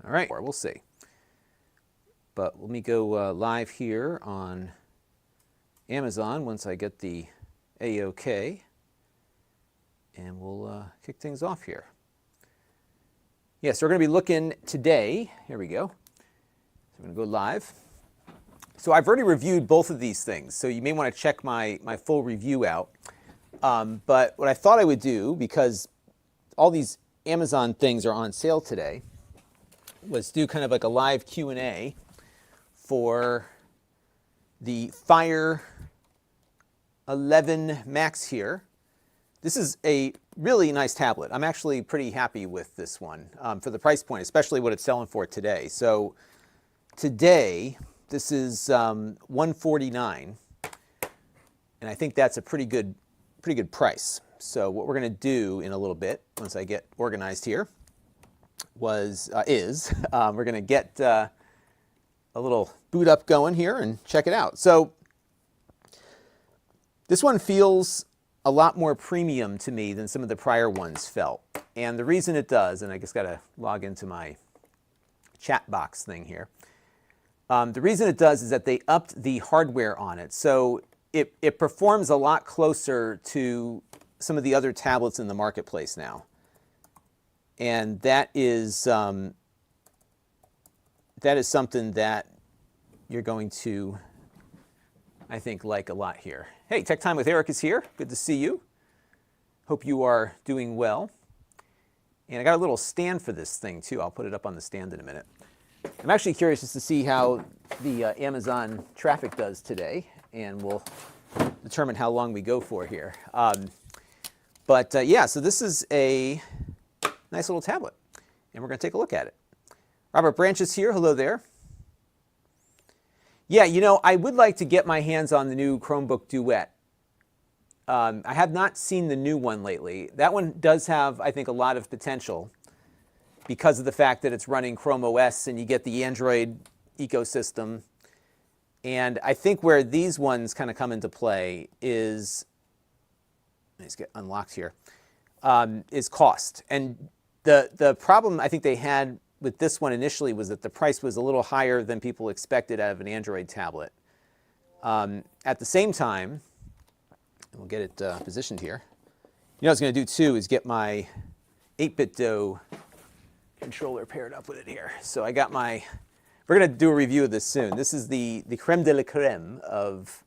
All right, or we'll see. But let me go live here on Amazon once I get the A-OK, and we'll kick things off here. Yes, we're going to be looking today. Here we go. So I'm going to go live. So I've already reviewed both of these things, so you may want to check my full review out. But what I thought I would do, because all these Amazon things are on sale today, was do kind of like a live Q&A for the Fire 11 Max here. This is a really nice tablet. I'm actually pretty happy with this one for the price point, especially what it's selling for today. So today, this is $149, and I think that's a pretty good price. So what we're going to do in a little bit, once I get organized here, we're going to get a little boot up going here and check it out. So this one feels a lot more premium to me than some of the prior ones felt. And the reason it does, and I just got to log into my chat box thing here. The reason it does is that they upped the hardware on it. So it performs a lot closer to some of the other tablets in the marketplace now. And that is something that you're going to, I think, like a lot here. Hey, Tech Time with Eric is here. Good to see you. Hope you are doing well. And I got a little stand for this thing, too. I'll put it up on the stand in a minute. I'm actually curious just to see how the Amazon traffic does today, and we'll determine how long we go for here. Yeah, so this is a nice little tablet, and we're going to take a look at it. Robert Branch is here. Hello there. Yeah, you know, I would like to get my hands on the new Chromebook Duet. I have not seen the new one lately. That one does have, I think, a lot of potential because of the fact that it's running Chrome OS and you get the Android ecosystem. And I think where these ones kind of come into play is, let's get unlocked here, is cost. And the problem I think they had with this one initially was that the price was a little higher than people expected out of an Android tablet. At the same time, we'll get it positioned here. You know what I was going to do too is get my 8BitDo controller paired up with it here. So I got my, we're going to do a review of this soon. This is the creme de la creme of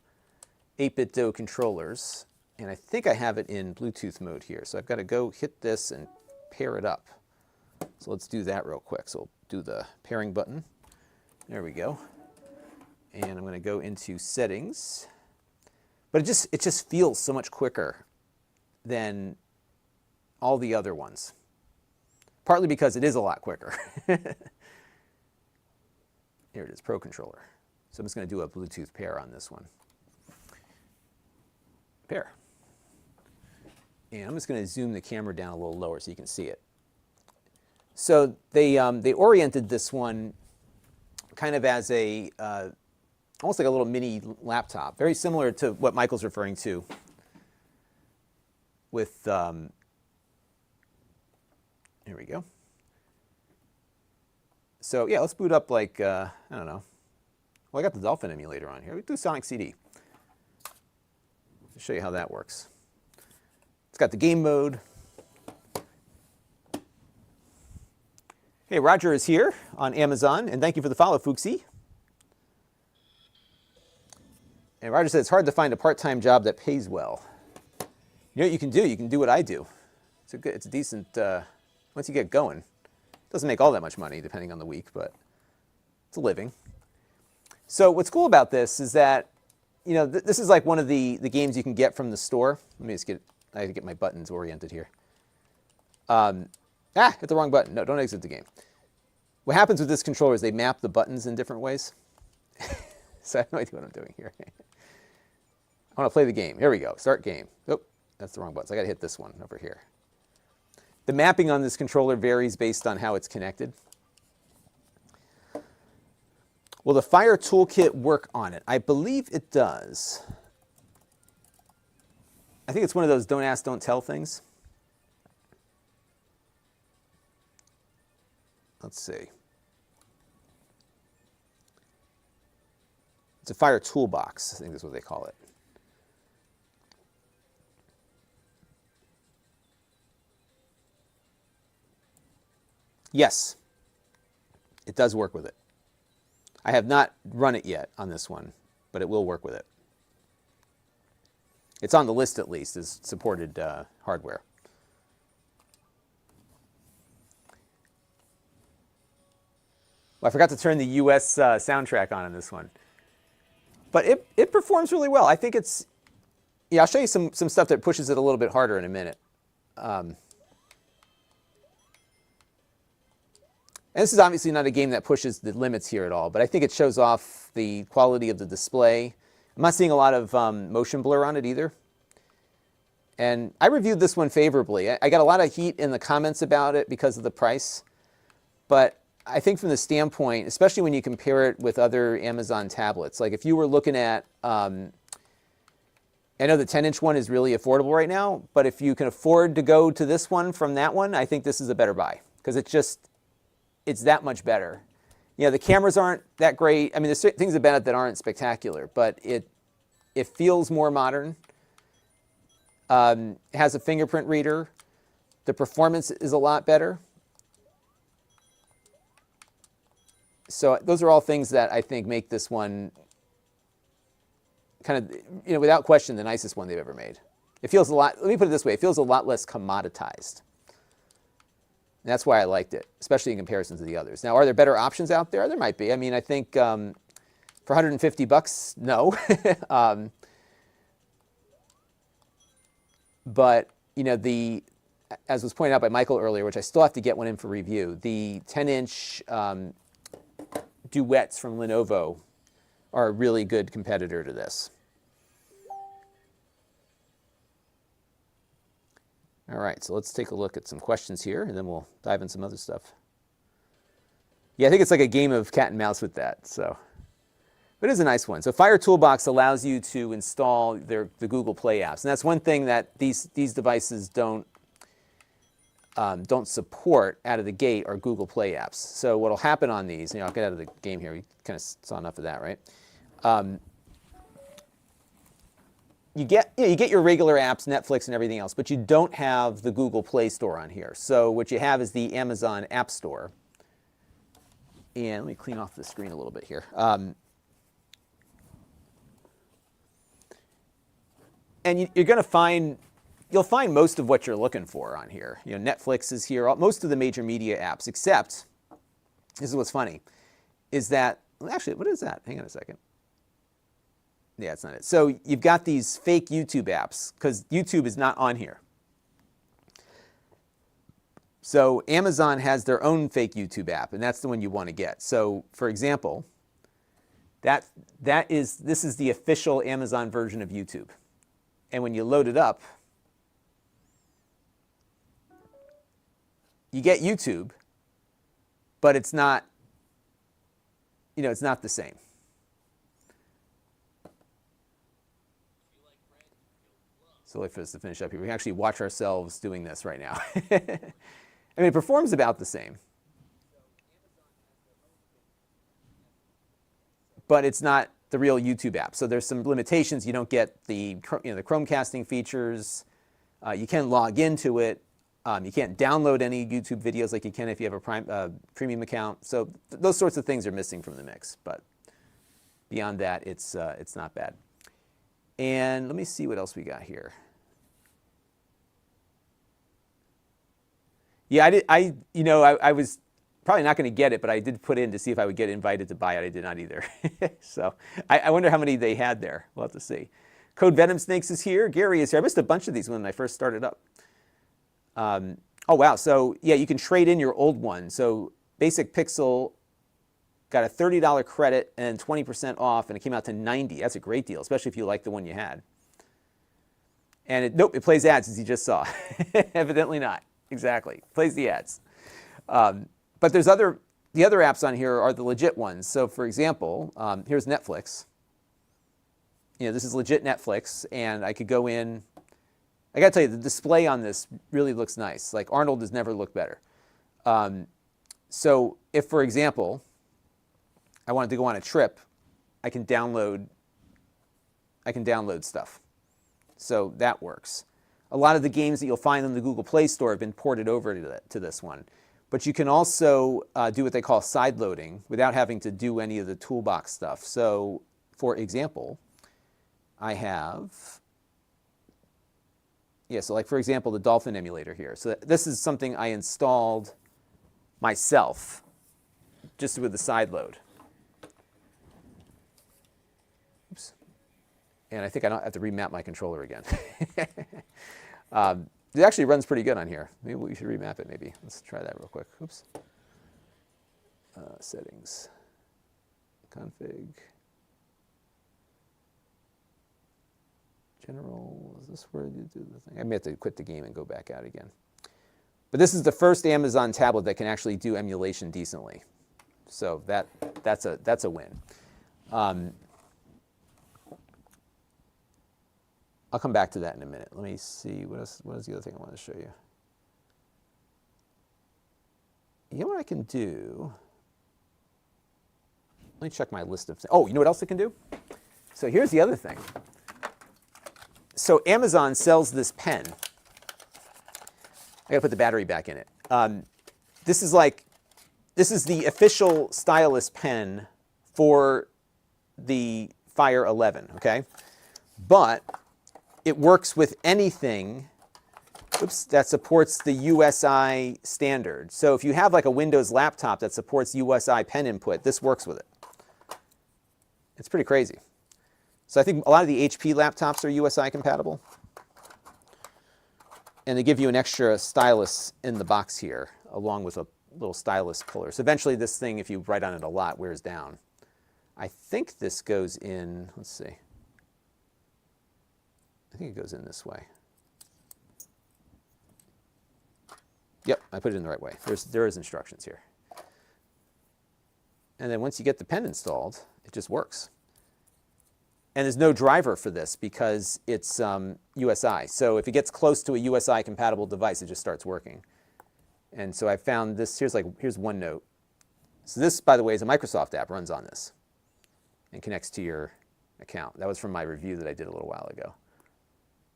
8BitDo controllers. And I think I have it in Bluetooth mode here. So I've got to go hit this and pair it up. So let's do that real quick. So we'll do the pairing button. There we go. And I'm going to go into settings. But it just feels so much quicker than all the other ones. Partly because it is a lot quicker. Here it is, Pro Controller. So I'm just going to do a Bluetooth pair on this one. Pair. And I'm just going to zoom the camera down a little lower so you can see it. So they oriented this one kind of as a almost like a little mini laptop, very similar to what Michael's referring to with, here we go. So yeah, let's boot up like, I don't know. Well, I got the Dolphin emulator on here. We do Sonic CD. To show you how that works. It's got the game mode. Hey, Roger is here on Amazon, and thank you for the follow, Fuxi. And Roger said it's hard to find a part-time job that pays well. You know what you can do? You can do what I do. It's a decent, once you get going. It doesn't make all that much money, depending on the week, but it's a living. So what's cool about this is that, you know, this is like one of the games you can get from the store. Let me just I have to get my buttons oriented here. Hit the wrong button. No, don't exit the game. What happens with this controller is they map the buttons in different ways. So I have no idea what I'm doing here. I want to play the game. Here we go. Start game. Oh, that's the wrong button. So I got to hit this one over here. The mapping on this controller varies based on how it's connected. Will the Fire Toolkit work on it? I believe it does. I think it's one of those don't ask, don't tell things. Let's see. It's a Fire Toolbox, I think that's what they call it. Yes, it does work with it. I have not run it yet on this one, but it will work with it. It's on the list at least as supported hardware. Well, I forgot to turn the US soundtrack on this one. But it performs really well. I think it's, yeah, I'll show you some stuff that pushes it a little bit harder in a minute. And this is obviously not a game that pushes the limits here at all, but I think it shows off the quality of the display. I'm not seeing a lot of motion blur on it either. And I reviewed this one favorably. I got a lot of heat in the comments about it because of the price. But I think from the standpoint, especially when you compare it with other Amazon tablets, like if you were looking at, I know the 10-inch one is really affordable right now, but if you can afford to go to this one from that one, I think this is a better buy because it's that much better. You know, the cameras aren't that great. I mean, there's things about it that aren't spectacular, but it feels more modern. It has a fingerprint reader. The performance is a lot better. So those are all things that I think make this one kind of, you know, without question, the nicest one they've ever made. It feels a lot, let me put it this way, it feels a lot less commoditized. And that's why I liked it, especially in comparison to the others. Now, are there better options out there? There might be. I mean, I think for $150, no. But, you know, as was pointed out by Michael earlier, which I still have to get one in for review, the 10-inch Duets from Lenovo are a really good competitor to this. All right, so let's take a look at some questions here, and then we'll dive in some other stuff. Yeah, I think it's like a game of cat and mouse with that. So, but it is a nice one. So Fire Toolbox allows you to install the Google Play apps, and that's one thing that these devices don't support out of the gate are Google Play apps. So what will happen on these, you know, I'll get out of the game here. We kind of saw enough of that, right? You get your regular apps, Netflix and everything else, but you don't have the Google Play Store on here. So what you have is the Amazon App Store. And let me clean off the screen a little bit here. And you're going to find, you'll find most of what you're looking for on here. You know, Netflix is here, most of the major media apps, except, this is what's funny, is that, well, actually, what is that? Hang on a second. Yeah, it's not it. So you've got these fake YouTube apps, because YouTube is not on here. So Amazon has their own fake YouTube app, and that's the one you want to get. So, for example, this is the official Amazon version of YouTube. And when you load it up, you get YouTube, but it's not, you know, it's not the same. So wait for this to finish up here. We can actually watch ourselves doing this right now. I mean, it performs about the same. But it's not the real YouTube app. So there's some limitations. You don't get the Chromecasting features. You can log into it. You can't download any YouTube videos like you can if you have a premium account. So those sorts of things are missing from the mix. But beyond that, it's not bad. And let me see what else we got here. Yeah, I was probably not going to get it, but I did put in to see if I would get invited to buy it. I did not either. So I wonder how many they had there. We'll have to see. Code Venom Snakes is here. Gary is here. I missed a bunch of these when I first started up. Oh, wow. So, yeah, you can trade in your old one. So Basic Pixel got a $30 credit and 20% off, and it came out to $90. That's a great deal, especially if you like the one you had. And nope, it plays ads, as you just saw. Evidently not. Exactly. Plays the ads. But there's the other apps on here are the legit ones. So, for example, here's Netflix. You know, this is legit Netflix, and I could go in. I got to tell you, the display on this really looks nice. Like, Arnold has never looked better. So if, for example, I wanted to go on a trip, I can download stuff. So that works. A lot of the games that you'll find in the Google Play Store have been ported over to this one. But you can also do what they call side loading without having to do any of the toolbox stuff. So, for example, I have, so like for example, the Dolphin emulator here. So this is something I installed myself just with the side load. Oops. And I think I don't have to remap my controller again. It actually runs pretty good on here. Maybe we should remap it maybe. Let's try that real quick. Oops. Settings. Config. General. Is this where you do the thing? I may have to quit the game and go back out again. But this is the first Amazon tablet that can actually do emulation decently. So that's a win. I'll come back to that in a minute. Let me see, what is the other thing I want to show you? You know what I can do? Let me check my list of things. Oh, you know what else it can do? So here's the other thing. So Amazon sells this pen. I got to put the battery back in it. This is the official stylus pen for the Fire 11, okay? But it works with anything that supports the USI standard. So if you have like a Windows laptop that supports USI pen input, this works with it. It's pretty crazy. So I think a lot of the HP laptops are USI compatible. And they give you an extra stylus in the box here, along with a little stylus puller. So eventually this thing, if you write on it a lot, wears down. I think this goes in, let's see. I think it goes in this way. Yep, I put it in the right way. There is instructions here. And then once you get the pen installed, it just works. And there's no driver for this because it's USI. So if it gets close to a USI compatible device, it just starts working. And so I found this, here's OneNote. So this, by the way, is a Microsoft app, runs on this and connects to your account. That was from my review that I did a little while ago.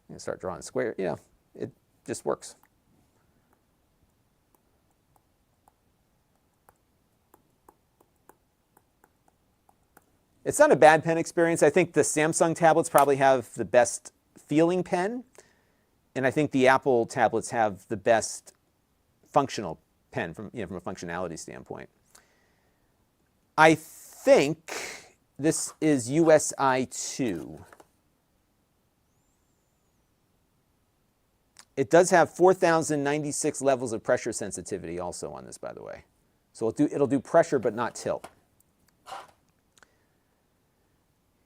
And start drawing square, it just works. It's not a bad pen experience. I think the Samsung tablets probably have the best feeling pen, and I think the Apple tablets have the best functional pen from a functionality standpoint. I think this is USI 2. It does have 4,096 levels of pressure sensitivity also on this, by the way. So it'll do pressure but not tilt.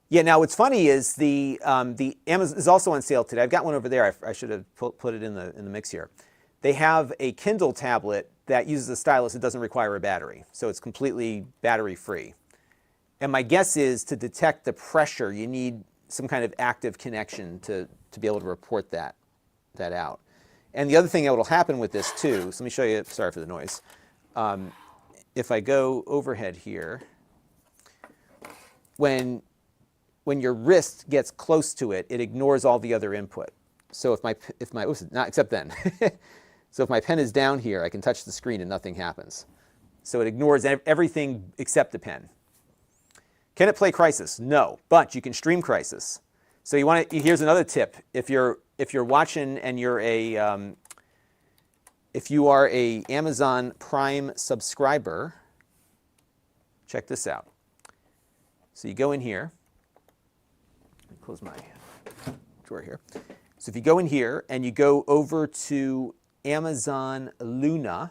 Yeah, now what's funny is the Amazon is also on sale today. I've got one over there. I should have put it in the mix here. They have a Kindle tablet that uses a stylus. It doesn't require a battery, so it's completely battery free. And my guess is to detect the pressure, you need some kind of active connection to be able to report that out. And the other thing that will happen with this too, so let me show you, sorry for the noise. If I go overhead here, when your wrist gets close to it, it ignores all the other input. So not except then. So if my pen is down here, I can touch the screen and nothing happens. So it ignores everything except the pen. Can it play Crysis? No, but you can stream Crysis. So here's another tip. If you're watching and if you are a Amazon Prime subscriber, check this out. So you go in here. Close my drawer here. So if you go in here and you go over to Amazon Luna,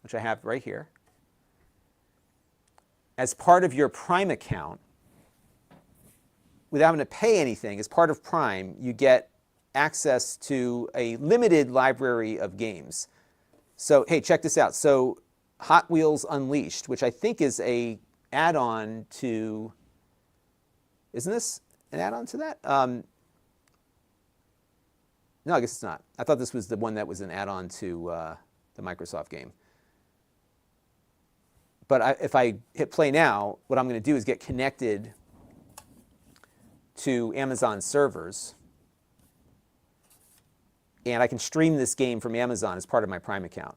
which I have right here, as part of your Prime account, without having to pay anything, as part of Prime, you get access to a limited library of games. So, hey, check this out. So Hot Wheels Unleashed, which I think is a add-on to, isn't this an add-on to that? No, I guess it's not. I thought this was the one that was an add-on to the Microsoft game. But if I hit play now, what I'm going to do is get connected to Amazon servers, and I can stream this game from Amazon as part of my Prime account.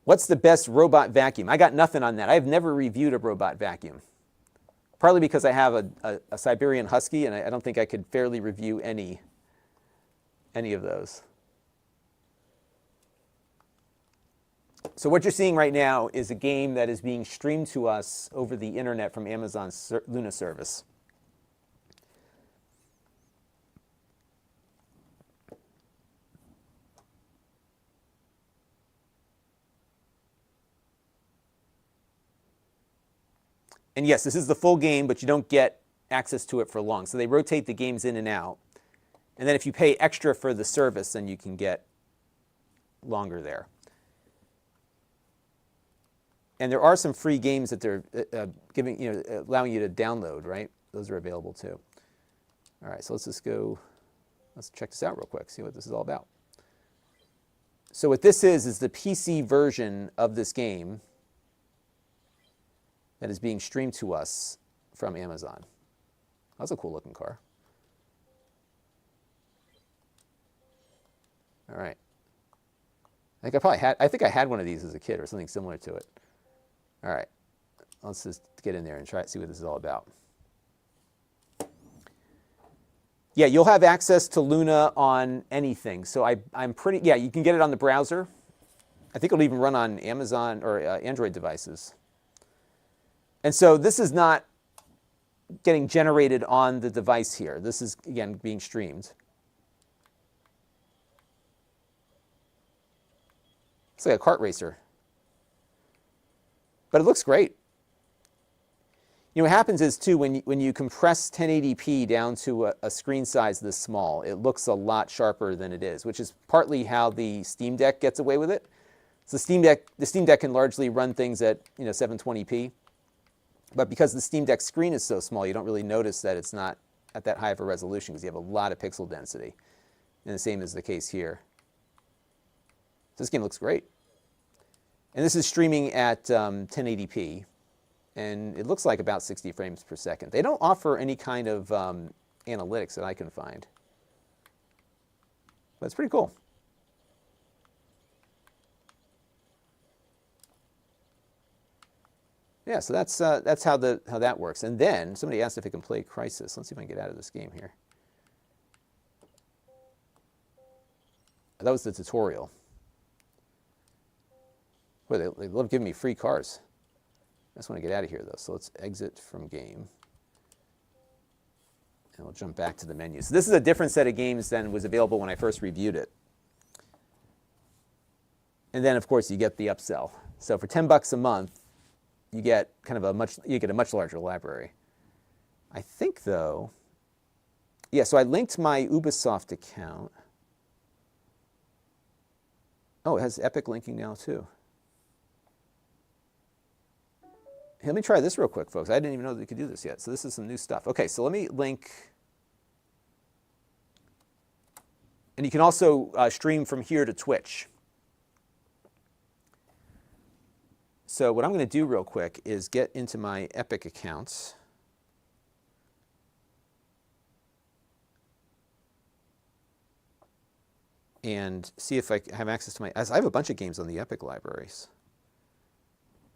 What's the best robot vacuum? I got nothing on that. I've never reviewed a robot vacuum. Partly because I have a Siberian Husky, and I don't think I could fairly review any of those. So what you're seeing right now is a game that is being streamed to us over the internet from Amazon's Luna service. And yes, this is the full game, but you don't get access to it for long. So they rotate the games in and out. And then if you pay extra for the service, then you can get longer there. And there are some free games that they're allowing you to download, right? Those are available too. All right, so let's check this out real quick, see what this is all about. So what this is the PC version of this game that is being streamed to us from Amazon. That's a cool looking car. All right. I think I had one of these as a kid or something similar to it. All right. Let's just get in there and try to see what this is all about. Yeah, you'll have access to Luna on anything. So I'm pretty, yeah, you can get it on the browser. I think it'll even run on Amazon or Android devices. And so this is not getting generated on the device here. This is, again, being streamed. It's like a kart racer. But it looks great. You know, what happens is, too, when you compress 1080p down to a screen size this small, it looks a lot sharper than it is, which is partly how the Steam Deck gets away with it. So the Steam Deck can largely run things at 720p. But because the Steam Deck screen is so small, you don't really notice that it's not at that high of a resolution because you have a lot of pixel density. And the same is the case here. This game looks great. And this is streaming at 1080p. And it looks like about 60 frames per second. They don't offer any kind of analytics that I can find. But it's pretty cool. Yeah, so that's how that works. And then somebody asked if I can play Crisis. Let's see if I can get out of this game here. That was the tutorial. Boy, they love giving me free cars. I just want to get out of here, though. So let's exit from game. And we'll jump back to the menu. So this is a different set of games than was available when I first reviewed it. And then, of course, you get the upsell. So for $10 a month, you get kind of a much larger library. I think, though, yeah, so I linked my Ubisoft account. Oh, it has Epic linking now, too. Hey, let me try this real quick, folks. I didn't even know that you could do this yet. So this is some new stuff. Okay, so let me link. And you can also stream from here to Twitch. So what I'm going to do real quick is get into my Epic accounts. And see if I have access to I have a bunch of games on the Epic libraries.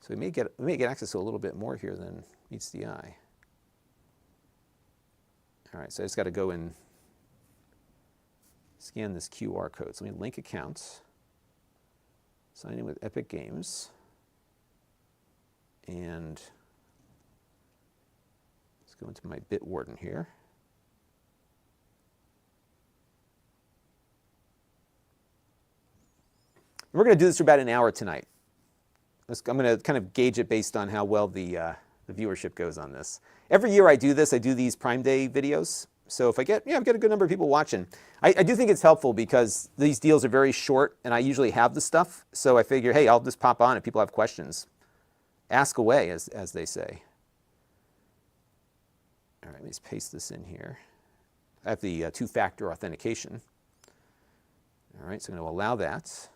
So we may get access to a little bit more here than meets the eye. All right, so I just got to go and scan this QR code. So let me link accounts, sign in with Epic Games, and let's go into my Bitwarden here. We're going to do this for about an hour tonight. I'm going to kind of gauge it based on how well the viewership goes on this. Every year I do this. I do these Prime Day videos. So if I've got a good number of people watching. I do think it's helpful because these deals are very short, and I usually have the stuff. So I figure, hey, I'll just pop on if people have questions. Ask away, as they say. All right, let me just paste this in here. I have the two-factor authentication. All right, so I'm going to allow that.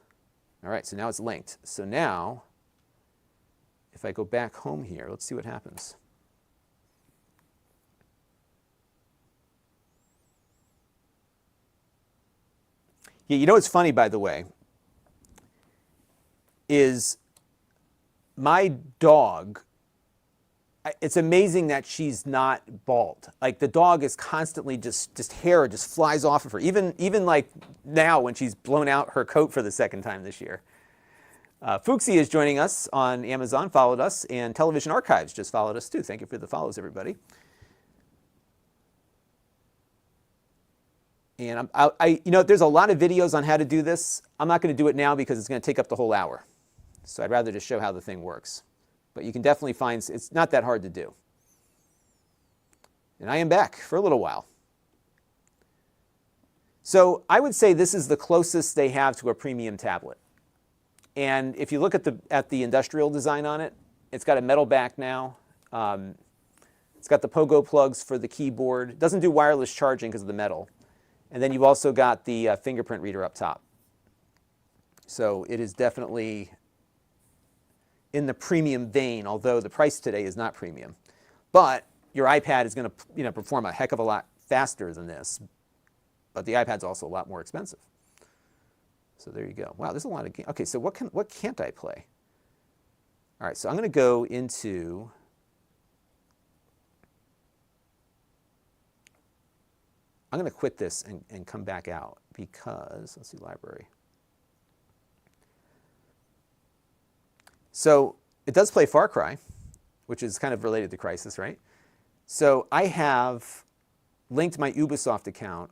All right, so now it's linked. So now, if I go back home here, let's see what happens. Yeah, you know what's funny, by the way, is my dog, it's amazing that she's not bald. Like the dog is constantly just hair just flies off of her. Even like now when she's blown out her coat for the second time this year. Fuxi is joining us on Amazon, followed us, and Television Archives just followed us too. Thank you for the follows, everybody. And you know, there's a lot of videos on how to do this. I'm not going to do it now because it's going to take up the whole hour. So I'd rather just show how the thing works. But you can definitely find, it's not that hard to do. And I am back for a little while. So I would say this is the closest they have to a premium tablet. And if you look at the industrial design on it, it's got a metal back now. It's got the pogo plugs for the keyboard. It doesn't do wireless charging because of the metal. And then you've also got the fingerprint reader up top. So it is definitely in the premium vein, although the price today is not premium. But your iPad is going to perform a heck of a lot faster than this. But the iPad's also a lot more expensive. So there you go. Wow, there's a lot of games. Okay, so what can't I play? All right, so I'm going to go into I'm going to quit this and come back out because, let's see, library. So it does play Far Cry, which is kind of related to Crysis, right? So I have linked my Ubisoft account,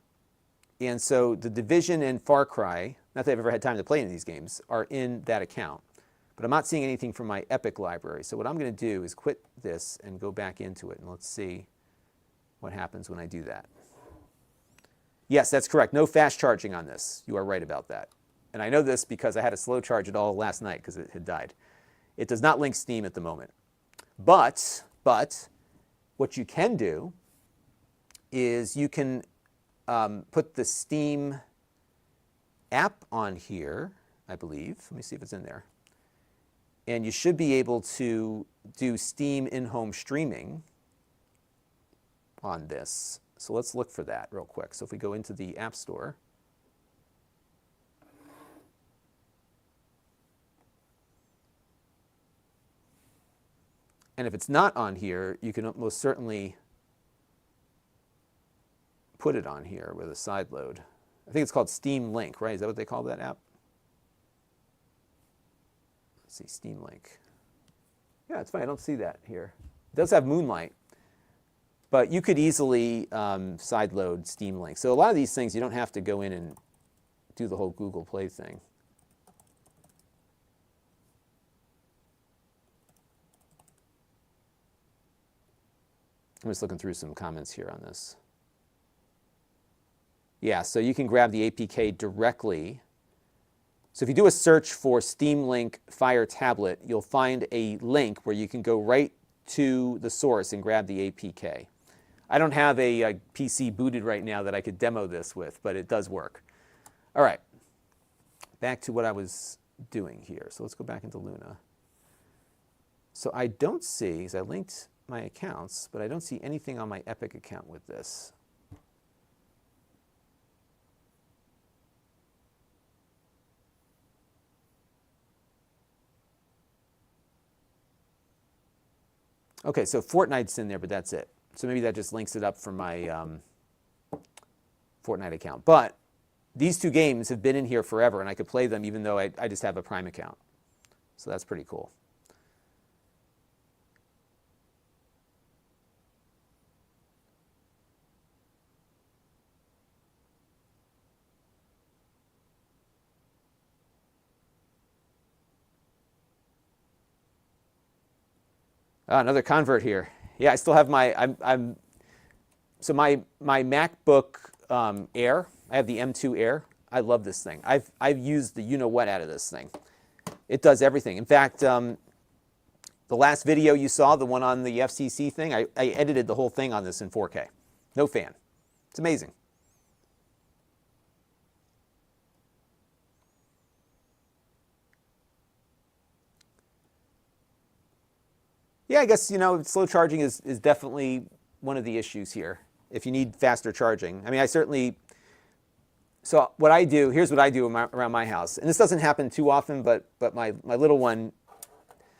and so the Division and Far Cry, not that I've ever had time to play any of these games, are in that account. But I'm not seeing anything from my Epic library. So what I'm going to do is quit this and go back into it, and let's see what happens when I do that. Yes, that's correct. No fast charging on this. You are right about that. And I know this because I had to slow charge it all last night because it had died. It does not link Steam at the moment. But what you can do is you can put the Steam app on here, I believe. Let me see if it's in there. And you should be able to do Steam in-home streaming on this. So let's look for that real quick. So if we go into the App Store, and if it's not on here, you can most certainly put it on here with a side load. I think it's called Steam Link, right? Is that what they call that app? Let's see, Steam Link. Yeah, it's fine. I don't see that here. It does have Moonlight, but you could easily side load Steam Link. So a lot of these things, you don't have to go in and do the whole Google Play thing. I'm just looking through some comments here on this. Yeah, so you can grab the APK directly. So if you do a search for Steam Link Fire Tablet, you'll find a link where you can go right to the source and grab the APK. I don't have a PC booted right now that I could demo this with, but it does work. All right, back to what I was doing here. So let's go back into Luna. So I don't see, because I linked my accounts, but I don't see anything on my Epic account with this. Okay, so Fortnite's in there, but that's it. So maybe that just links it up for my Fortnite account. But these two games have been in here forever, and I could play them even though I just have a Prime account. So that's pretty cool. Another convert here. Yeah, I still have my, so my MacBook Air, I have the M2 Air. I love this thing. I've used the you-know-what out of this thing. It does everything. In fact, the last video you saw, the one on the FCC thing, I edited the whole thing on this in 4K. No fan. It's amazing. Yeah, I guess, slow charging is definitely one of the issues here. If you need faster charging. I mean, so what I do, here's what I do around my house. And this doesn't happen too often, but my little one,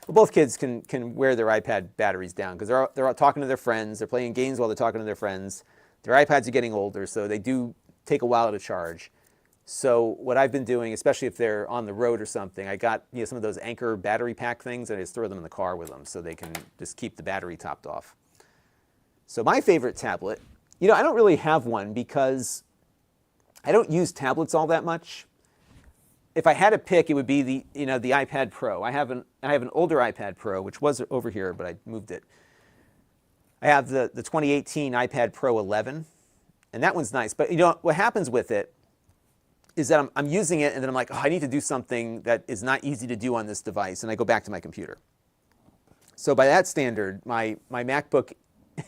well, both kids can wear their iPad batteries down because they're all talking to their friends. They're playing games while they're talking to their friends. Their iPads are getting older, so they do take a while to charge. So what I've been doing, especially if they're on the road or something, I got some of those Anchor battery pack things, and I just throw them in the car with them so they can just keep the battery topped off. So my favorite tablet, I don't really have one because I don't use tablets all that much. If I had to pick, it would be the iPad Pro. I have an older iPad Pro, which was over here, but I moved it. I have the 2018 iPad Pro 11, and that one's nice. But what happens with it is that I'm using it, and then I'm like, oh, I need to do something that is not easy to do on this device, and I go back to my computer. So by that standard, my MacBook,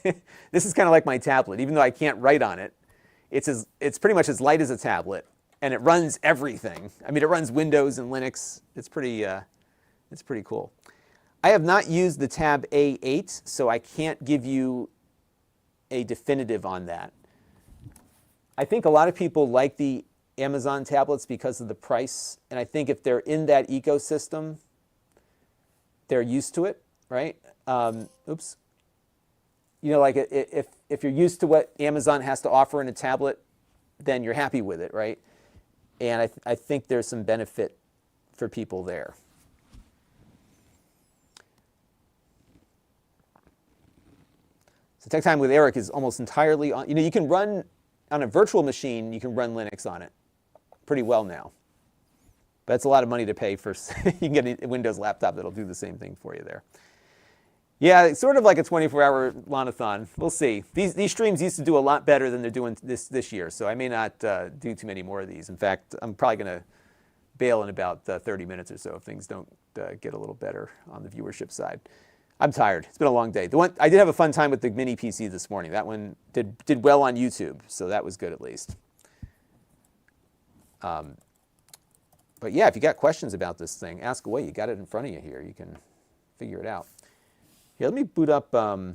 this is kind of like my tablet. Even though I can't write on it, it's pretty much as light as a tablet, and it runs everything. I mean, it runs Windows and Linux. It's pretty cool. I have not used the Tab A8, so I can't give you a definitive on that. I think a lot of people like the Amazon tablets because of the price, and I think if they're in that ecosystem, they're used to it, right? Oops. Like if you're used to what Amazon has to offer in a tablet, then you're happy with it, right? And I think there's some benefit for people there. So Tech Time with Eric is almost entirely on, you can run on a virtual machine, you can run Linux on it pretty well now. But it's a lot of money to pay for, you can get a Windows laptop that'll do the same thing for you there. Yeah, it's sort of like a 24-hour Lon.TV. We'll see. These streams used to do a lot better than they're doing this year, so I may not do too many more of these. In fact, I'm probably going to bail in about 30 minutes or so if things don't get a little better on the viewership side. I'm tired. It's been a long day. I did have a fun time with the mini PC this morning. That one did well on YouTube, so that was good at least. But yeah, if you got questions about this thing, ask away. You got it in front of you here. You can figure it out. Here, let me boot up, what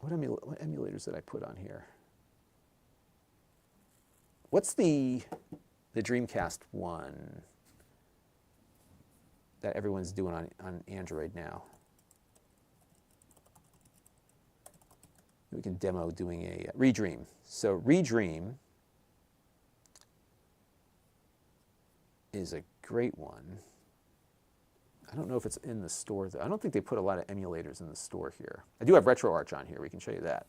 emulators did I put on here? What's the Dreamcast one that everyone's doing on Android now? We can demo doing a Redream. So Redream is a great one. I don't know if it's in the store, though. I don't think they put a lot of emulators in the store here. I do have RetroArch on here. We can show you that.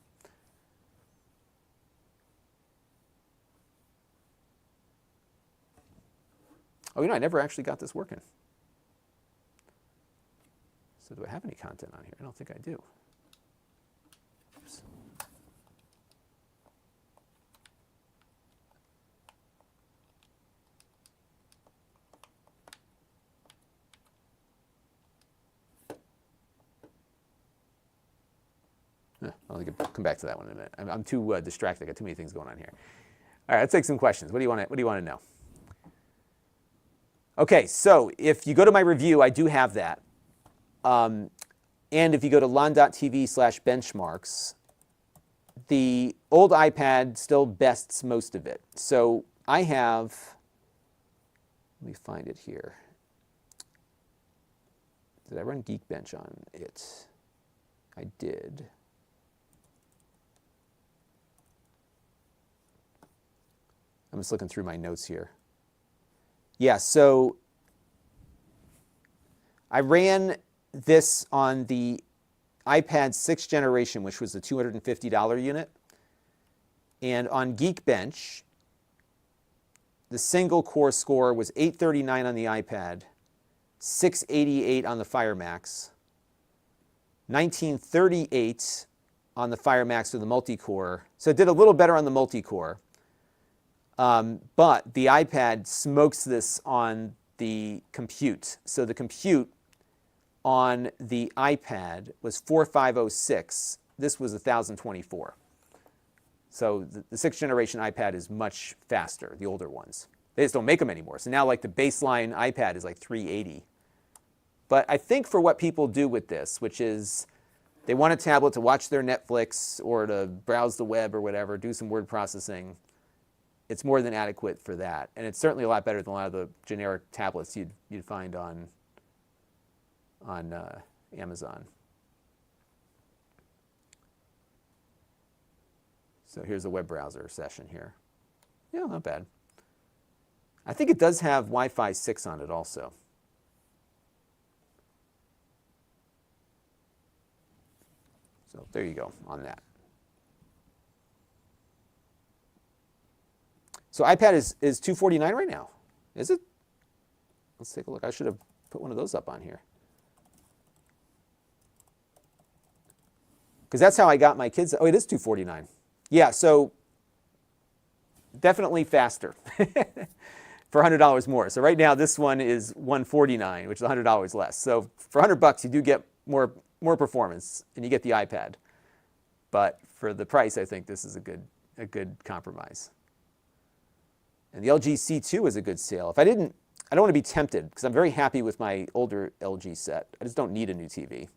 Oh, I never actually got this working. So do I have any content on here? I don't think I do. Oops. I'll come back to that one in a minute. I'm too distracted. I got too many things going on here. All right, let's take some questions. What do you want to know? Okay, so if you go to my review, I do have that. And if you go to Lon.TV/benchmarks, the old iPad still bests most of it. So I have, let me find it here. Did I run Geekbench on it? I did. I'm just looking through my notes here. Yeah, so I ran this on the iPad 6th generation, which was the $250 unit. And on Geekbench, the single core score was 839 on the iPad, 688 on the Fire Max, 1938 on the Fire Max with the multi-core. So it did a little better on the multi-core. But the iPad smokes this on the compute. So the compute on the iPad was 4506. This was 1024. So the 6th generation iPad is much faster, the older ones. They just don't make them anymore. So now like the baseline iPad is like 380. But I think for what people do with this, which is they want a tablet to watch their Netflix or to browse the web or whatever, do some word processing, it's more than adequate for that. And it's certainly a lot better than a lot of the generic tablets you'd find on Amazon. So here's a web browser session here. Yeah, not bad. I think it does have Wi-Fi 6 on it also. So there you go on that. So iPad is $249 right now. Is it? Let's take a look. I should have put one of those up on here. Because that's how I got my kids. Oh, it is $249. Yeah, so definitely faster for $100 more. So right now this one is $149, which is $100 less. So for $100 you do get more performance and you get the iPad. But for the price, I think this is a good compromise. And the LG C2 is a good sale. I don't want to be tempted because I'm very happy with my older LG set. I just don't need a new TV.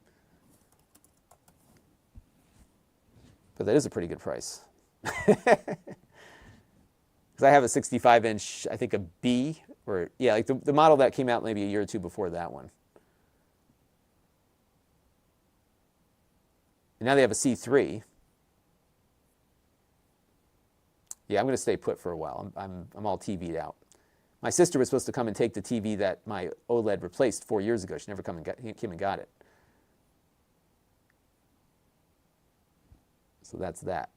But that is a pretty good price. Because I have a 65-inch, I think a B, or yeah, like the model that came out maybe a year or two before that one. And now they have a C3. Yeah, I'm going to stay put for a while. I'm all TV'd out. My sister was supposed to come and take the TV that my OLED replaced 4 years ago. She never came and got it. So that's that.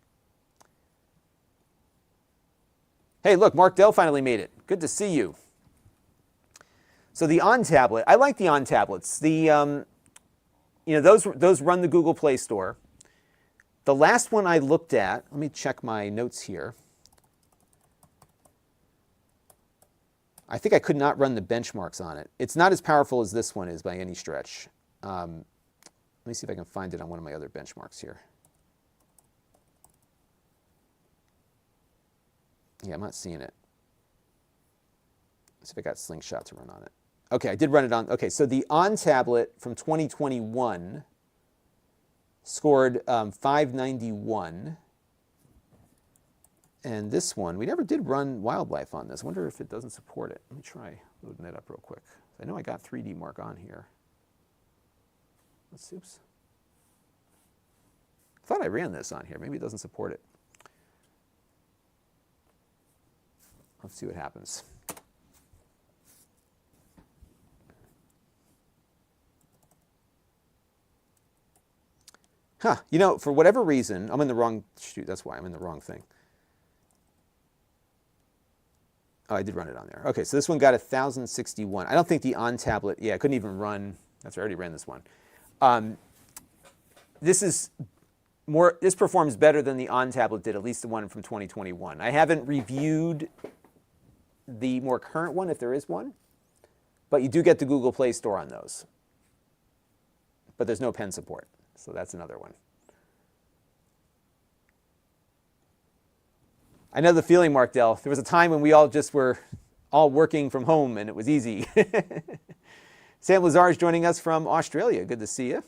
Hey, look, Mark Dell finally made it. Good to see you. So the On tablet, I like the On tablets. Those run the Google Play Store. The last one I looked at, let me check my notes here. I think I could not run the benchmarks on it. It's not as powerful as this one is by any stretch. Let me see if I can find it on one of my other benchmarks here. Yeah, I'm not seeing it. Let's see if I got Slingshot to run on it. Okay, I did run it on. Okay, so the On tablet from 2021 scored 591. And this one, we never did run Wildlife on this. I wonder if it doesn't support it. Let me try loading that up real quick. I know I got 3D Mark on here. Let's see. Oops. I thought I ran this on here. Maybe it doesn't support it. Let's see what happens. Huh, for whatever reason, I'm in the wrong, shoot, that's why I'm in the wrong thing. Oh, I did run it on there. Okay, so this one got 1,061. I don't think the On tablet, yeah, I couldn't even run, that's right, I already ran this one. This performs better than the On tablet did, at least the one from 2021. I haven't reviewed the more current one, if there is one, but you do get the Google Play Store on those. But there's no pen support, so that's another one. I know the feeling, Mark Dell. There was a time when we all just were all working from home and it was easy. Sam Lazar is joining us from Australia. Good to see you.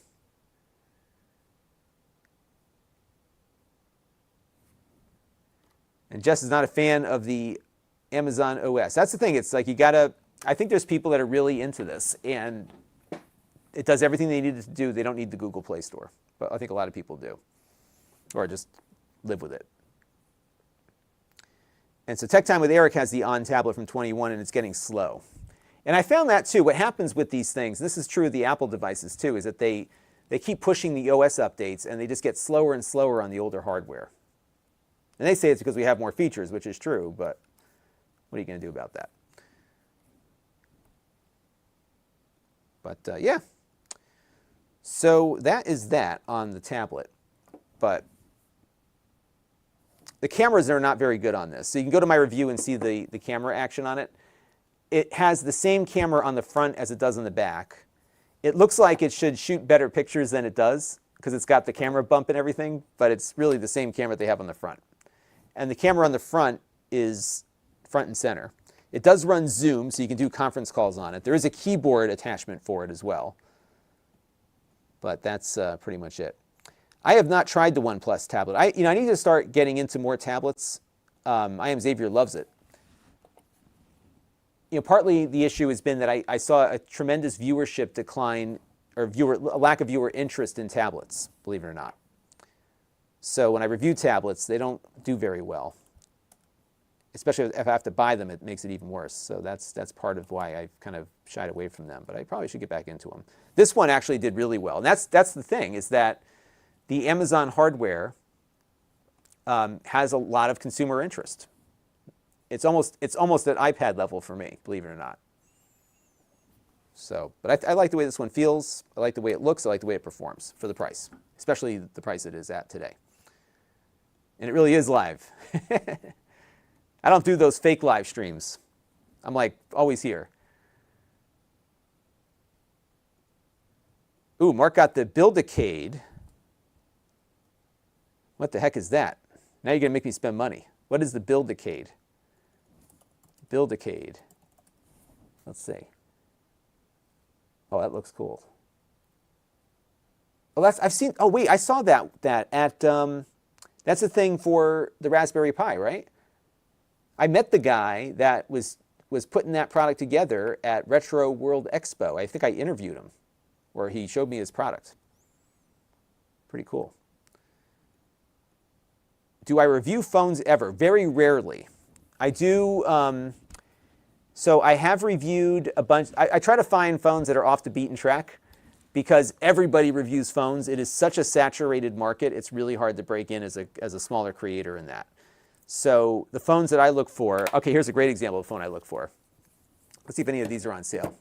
And Jess is not a fan of the Amazon OS. That's the thing. It's like I think there's people that are really into this and it does everything they need it to do. They don't need the Google Play Store. But I think a lot of people do. Or just live with it. And so Tech Time with Eric has the On tablet from 21 and it's getting slow. And I found that too. What happens with these things, this is true of the Apple devices too, is that they keep pushing the OS updates and they just get slower and slower on the older hardware. And they say it's because we have more features, which is true, but what are you going to do about that? But yeah. So that is that on the tablet. But the cameras are not very good on this. So you can go to my review and see the camera action on it. It has the same camera on the front as it does on the back. It looks like it should shoot better pictures than it does because it's got the camera bump and everything, but it's really the same camera they have on the front. And the camera on the front is front and center. It does run Zoom, so you can do conference calls on it. There is a keyboard attachment for it as well. But that's pretty much it. I have not tried the OnePlus tablet. I need to start getting into more tablets. I Am Xavier loves it. Partly the issue has been that I saw a tremendous viewership decline, or a lack of viewer interest in tablets, believe it or not. So when I review tablets, they don't do very well. Especially if I have to buy them, it makes it even worse. So that's part of why I've kind of shied away from them. But I probably should get back into them. This one actually did really well. And that's the thing, is that the Amazon hardware has a lot of consumer interest. It's almost at iPad level for me, believe it or not. So, but I like the way this one feels. I like the way it looks. I like the way it performs for the price, especially the price it is at today. And it really is live. I don't do those fake live streams. I'm like always here. Ooh, Mark got the Build-A-Cade. What the heck is that? Now you're going to make me spend money. What is the Build-A-Cade? Build-A-Cade. Let's see. Oh, that looks cool. Oh, I've seen. Oh, wait, I saw that at. That's a thing for the Raspberry Pi, right? I met the guy that was putting that product together at Retro World Expo. I think I interviewed him, or he showed me his product. Pretty cool. Do I review phones ever? Very rarely. I do. So I have reviewed a bunch. I try to find phones that are off the beaten track, because everybody reviews phones. It is such a saturated market. It's really hard to break in as a smaller creator in that. So the phones that I look for. Okay, here's a great example of a phone I look for. Let's see if any of these are on sale.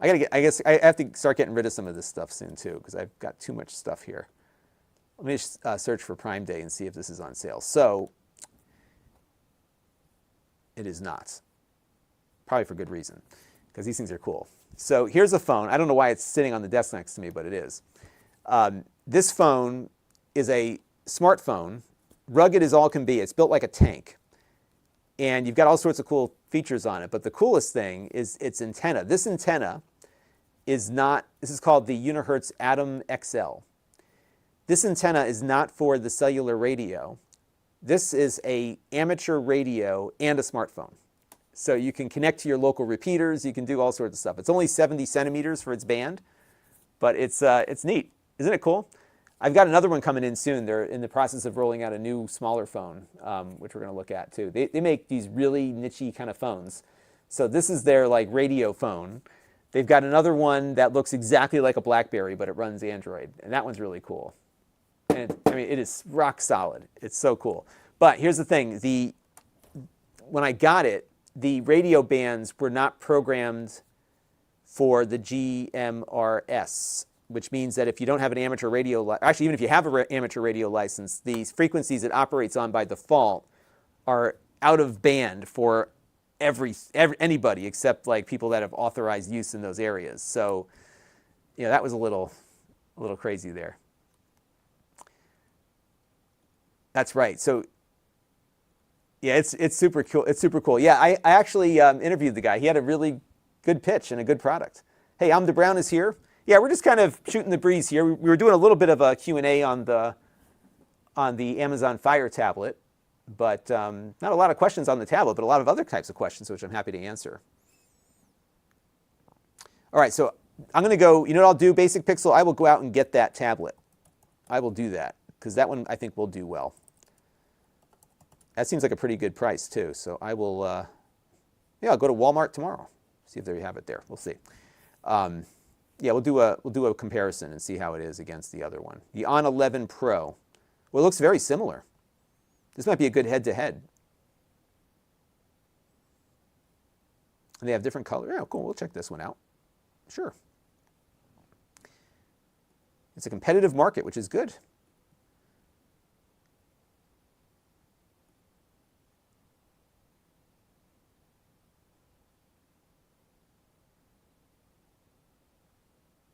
I guess I have to start getting rid of some of this stuff soon too, because I've got too much stuff here. Let me just search for Prime Day and see if this is on sale. So it is not. Probably for good reason, because these things are cool. So here's a phone. I don't know why it's sitting on the desk next to me, but it is. This phone is a smartphone, rugged as all can be. It's built like a tank. And you've got all sorts of cool features on it. But the coolest thing is its antenna. This antenna is not, this is called the Unihertz Atom XL. This antenna is not for the cellular radio. This is an amateur radio and a smartphone. So you can connect to your local repeaters. You can do all sorts of stuff. It's only 70 centimeters for its band, but it's neat. Isn't it cool? I've got another one coming in soon. They're in the process of rolling out a new, smaller phone, which we're going to look at too. They make these really niche-y kind of phones. So this is their like radio phone. They've got another one that looks exactly like a BlackBerry, but it runs Android, and that one's really cool. And I mean, it is rock solid. It's so cool. But here's the thing: when I got it, the radio bands were not programmed for the GMRS, which means that if you don't have an amateur radio, actually even if you have an amateur radio license, these frequencies it operates on by default are out of band for anybody except like people that have authorized use in those areas. So, that was a little crazy there. That's right. So, yeah, it's super cool. It's super cool. Yeah, I actually interviewed the guy. He had a really good pitch and a good product. Hey, I'm Brown is here. Yeah, we're just kind of shooting the breeze here. We were doing a little bit of a Q&A on the Amazon Fire tablet, but not a lot of questions on the tablet, but a lot of other types of questions, which I'm happy to answer. All right, so I'm going to go, you know what I'll do, Basic Pixel? I will go out and get that tablet. I will do that, because that one I think will do well. That seems like a pretty good price too. So I will, I'll go to Walmart tomorrow. See if they have it there. We'll see. Yeah, we'll do a comparison and see how it is against the other one. The On 11 Pro. Well, it looks very similar. This might be a good head-to-head. And they have different colors. Yeah, cool. We'll check this one out. Sure. It's a competitive market, which is good.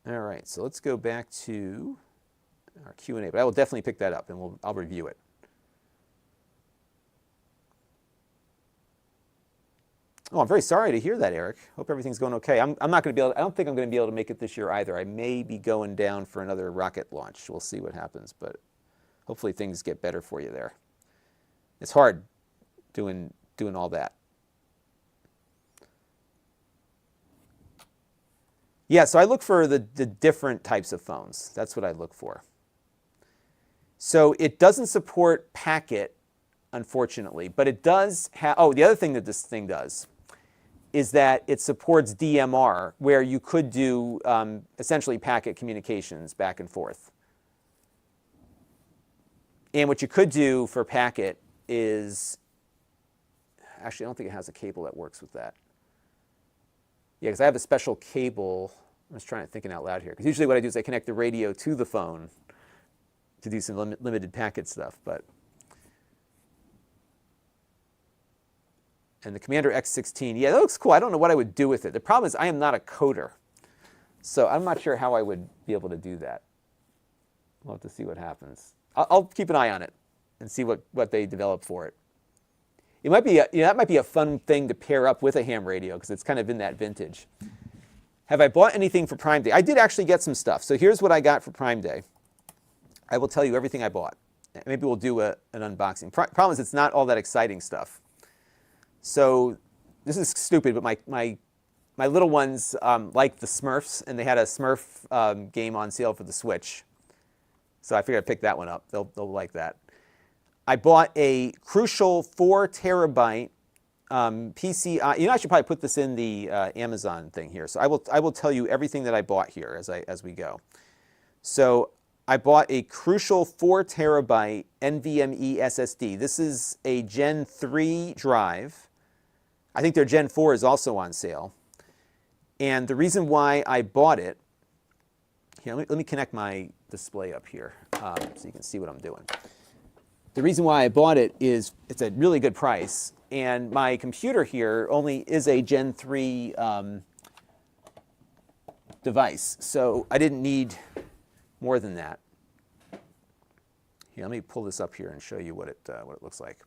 All right, so let's go back to our Q&A, but I will definitely pick that up and I'll review it. Oh, I'm very sorry to hear that, Eric. Hope everything's going okay. I'm not going to be able. I don't think I'm going to be able to make it this year either. I may be going down for another rocket launch. We'll see what happens, but hopefully things get better for you there. It's hard doing all that. Yeah, so I look for the different types of phones. That's what I look for. So it doesn't support Packet, unfortunately, but it does have, oh, the other thing that this thing does is that it supports DMR, where you could do essentially packet communications back and forth. And what you could do for Packet is, actually, I don't think it has a cable that works with that. Yeah, because I have a special cable. I'm just thinking out loud here. Because usually what I do is I connect the radio to the phone to do some limited packet stuff. And the Commander X16, yeah, that looks cool. I don't know what I would do with it. The problem is I am not a coder. So I'm not sure how I would be able to do that. We'll have to see what happens. I'll keep an eye on it and see what they develop for it. It might be that might be a fun thing to pair up with a ham radio because it's kind of in that vintage. Have I bought anything for Prime Day? I did actually get some stuff. So here's what I got for Prime Day. I will tell you everything I bought. Maybe we'll do an unboxing. Problem is it's not all that exciting stuff. So this is stupid, but my little ones like the Smurfs, and they had a Smurf game on sale for the Switch. So I figured I'd pick that one up. They'll like that. I bought a Crucial 4 terabyte PCI. You know, I should probably put this in the Amazon thing here. So I will tell you everything that I bought here as we go. So I bought a Crucial 4 terabyte NVMe SSD. This is a Gen 3 drive. I think their Gen 4 is also on sale. And the reason why I bought it, here, let me connect my display up here so you can see what I'm doing. The reason why I bought it is it's a really good price, and my computer here only is a Gen 3 device, so I didn't need more than that. Here, let me pull this up here and show you what it looks like.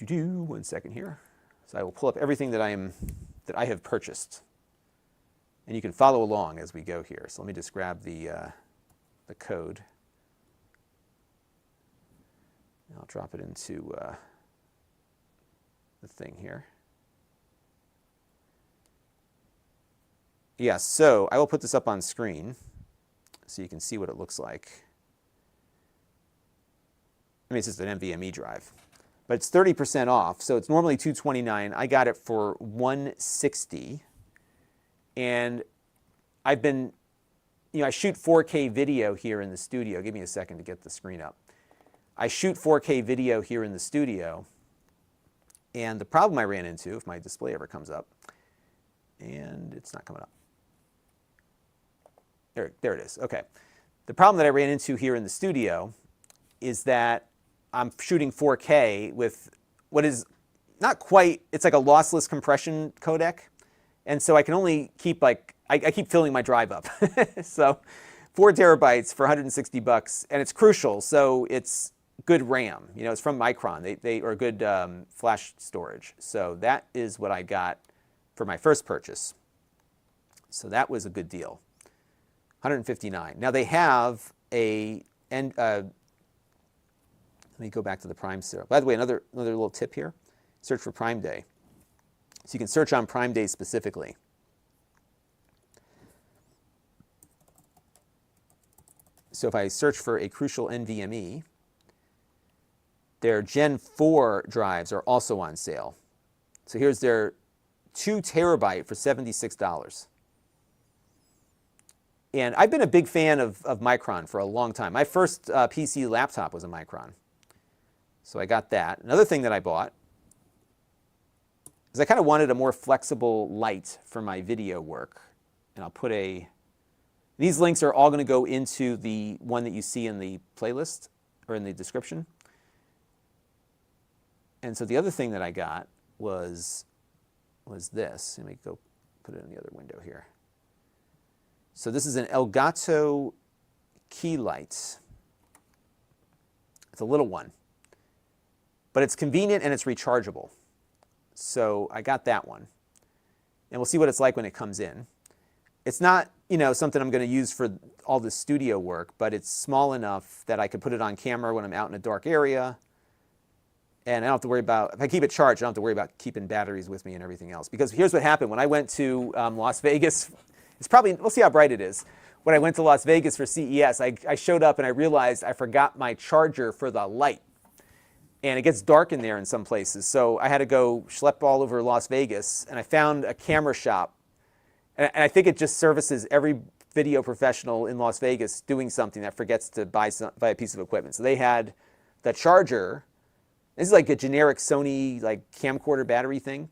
1 second here. So I will pull up everything that I have purchased, and you can follow along as we go here. So let me just grab the code. And I'll drop it into the thing here. Yeah, so I will put this up on screen so you can see what it looks like. I mean, it's just an NVMe drive. But it's 30% off, so it's normally $229. I got it for $160. And I've been, I shoot 4K video here in the studio. Give me a second to get the screen up. I shoot 4K video here in the studio. And the problem I ran into, if my display ever comes up, and it's not coming up. There it is. Okay. The problem that I ran into here in the studio is that I'm shooting 4K with what is not quite, it's like a lossless compression codec. And so I can only keep I keep filling my drive up. So 4 terabytes for $160, and it's Crucial, so it's good RAM. It's from Micron. They are good flash storage. So that is what I got for my first purchase. So that was a good deal. $159. Now they have let me go back to the Prime sale. By the way, another little tip here. Search for Prime Day. So you can search on Prime Day specifically. So if I search for a Crucial NVMe, their Gen 4 drives are also on sale. So here's their 2 terabyte for $76. And I've been a big fan of Micron for a long time. My first PC laptop was a Micron. So I got that. Another thing that I bought is I kind of wanted a more flexible light for my video work. And I'll put these links are all going to go into the one that you see in the playlist or in the description. And so the other thing that I got was this. Let me go put it in the other window here. So this is an Elgato key light. It's a little one. but it's convenient and it's rechargeable. So I got that one. And we'll see what it's like when it comes in. It's not, something I'm going to use for all the studio work, but it's small enough that I could put it on camera when I'm out in a dark area. And I don't have to worry about, if I keep it charged, I don't have to worry about keeping batteries with me and everything else. Because here's what happened. When I went to Las Vegas, we'll see how bright it is. When I went to Las Vegas for CES, I showed up and I realized I forgot my charger for the light. And it gets dark in there in some places. So I had to go schlep all over Las Vegas, and I found a camera shop. And I think it just services every video professional in Las Vegas doing something that forgets to buy a piece of equipment. So they had the charger. This is like a generic Sony like camcorder battery thing.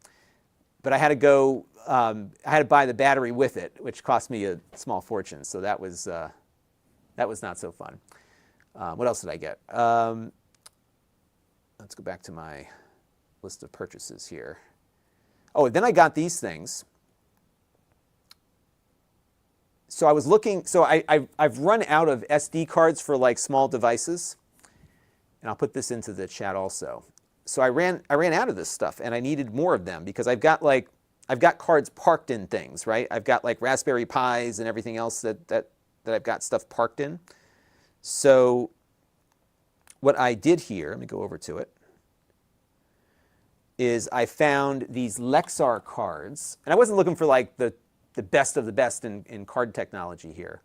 But I had to go, I had to buy the battery with it, which cost me a small fortune. So that was not so fun. What else did I get? Let's go back to my list of purchases here. Oh, then I got these things. So I was looking, so I've run out of SD cards for like small devices. And I'll put this into the chat also. So I ran out of this stuff and I needed more of them because I've got cards parked in things, right? I've got like Raspberry Pis and everything else that I've got stuff parked in. So what I did here, let me go over to it, is I found these Lexar cards. And I wasn't looking for like the best of the best in card technology here.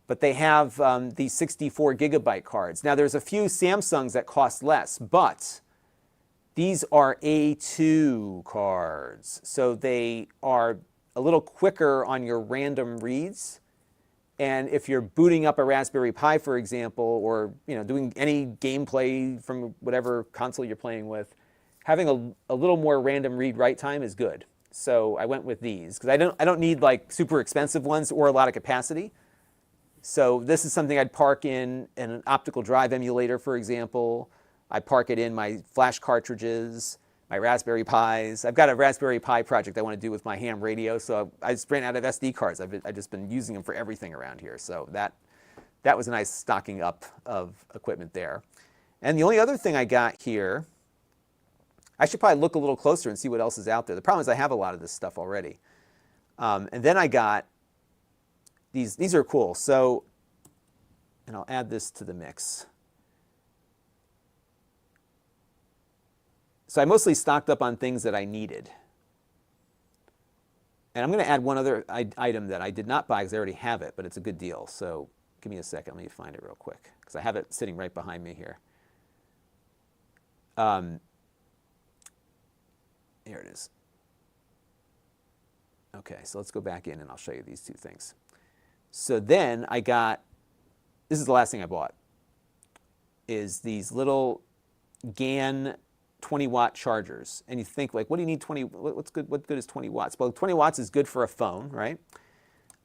But they have these 64 gigabyte cards. Now there's a few Samsungs that cost less, but these are A2 cards. So they are a little quicker on your random reads. And if you're booting up a Raspberry Pi, for example, or doing any gameplay from whatever console you're playing with, having a little more random read-write time is good. So I went with these because I don't need like super expensive ones or a lot of capacity. So this is something I'd park in an optical drive emulator, for example. I park it in my flash cartridges, my Raspberry Pis. I've got a Raspberry Pi project I want to do with my ham radio, so I just ran out of SD cards. I've just been using them for everything around here. So that was a nice stocking up of equipment there. And the only other thing I got here, I should probably look a little closer and see what else is out there. The problem is I have a lot of this stuff already. And then I got these. These are cool. So, and I'll add this to the mix. So I mostly stocked up on things that I needed. And I'm going to add one other item that I did not buy because I already have it, but it's a good deal. So give me a second. Let me find it real quick because I have it sitting right behind me here. Here it is. Okay, so let's go back in and I'll show you these two things. So then I got, this is the last thing I bought, is these little GAN 20-watt chargers. And you think, like, what do you need 20, what good is 20 watts? Well, 20 watts is good for a phone, right?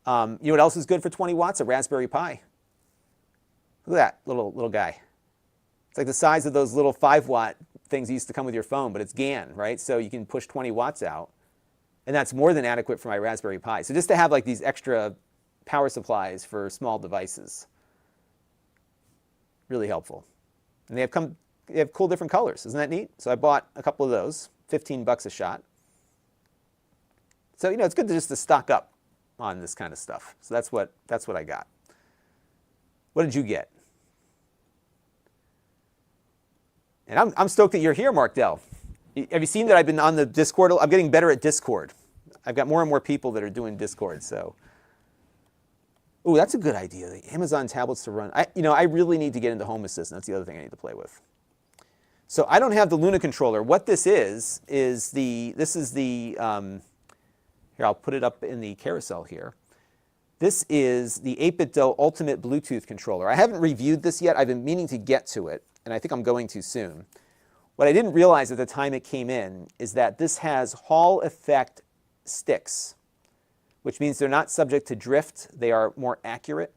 You know what else is good for 20 watts? A Raspberry Pi. Look at that little guy. It's like the size of those little 5-watt things that used to come with your phone, but it's GAN, right? So you can push 20 watts out. And that's more than adequate for my Raspberry Pi. So just to have like these extra power supplies for small devices, really helpful. And they have cool different colors. Isn't that neat? So I bought a couple of those, 15 bucks a shot. So, it's good to stock up on this kind of stuff. So that's what I got. What did you get? And I'm stoked that you're here, Mark Dell. Have you seen that I've been on the Discord? I'm getting better at Discord. I've got more and more people that are doing Discord. So, ooh, that's a good idea. The Amazon tablets to run. I really need to get into Home Assistant. That's the other thing I need to play with. So I don't have the Luna controller. What this is the here, I'll put it up in the carousel here. This is the 8BitDo Ultimate Bluetooth controller. I haven't reviewed this yet. I've been meaning to get to it, and I think I'm going to soon. What I didn't realize at the time it came in is that this has Hall effect sticks, which means they're not subject to drift. They are more accurate.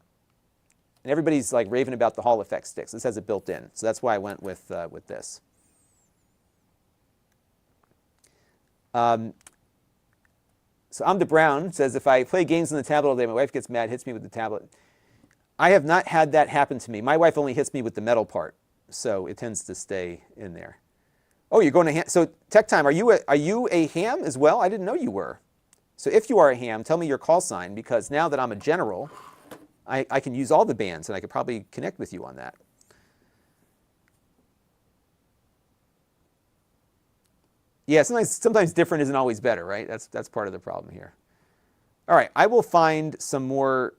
And everybody's like raving about the Hall effect sticks. This has it built in, so that's why I went with this. So I'm the Brown says, if I play games on the tablet all day, my wife gets mad, hits me with the tablet. I have not had that happen to me. My wife only hits me with the metal part, so it tends to stay in there. Oh, you're going to ham. So Tech Time, are you a ham as well? I didn't know you were. So if you are a ham, tell me your call sign, because now that I'm a general, I can use all the bands, and I could probably connect with you on that. Yeah, sometimes different isn't always better, right? That's part of the problem here. All right, I will find some more.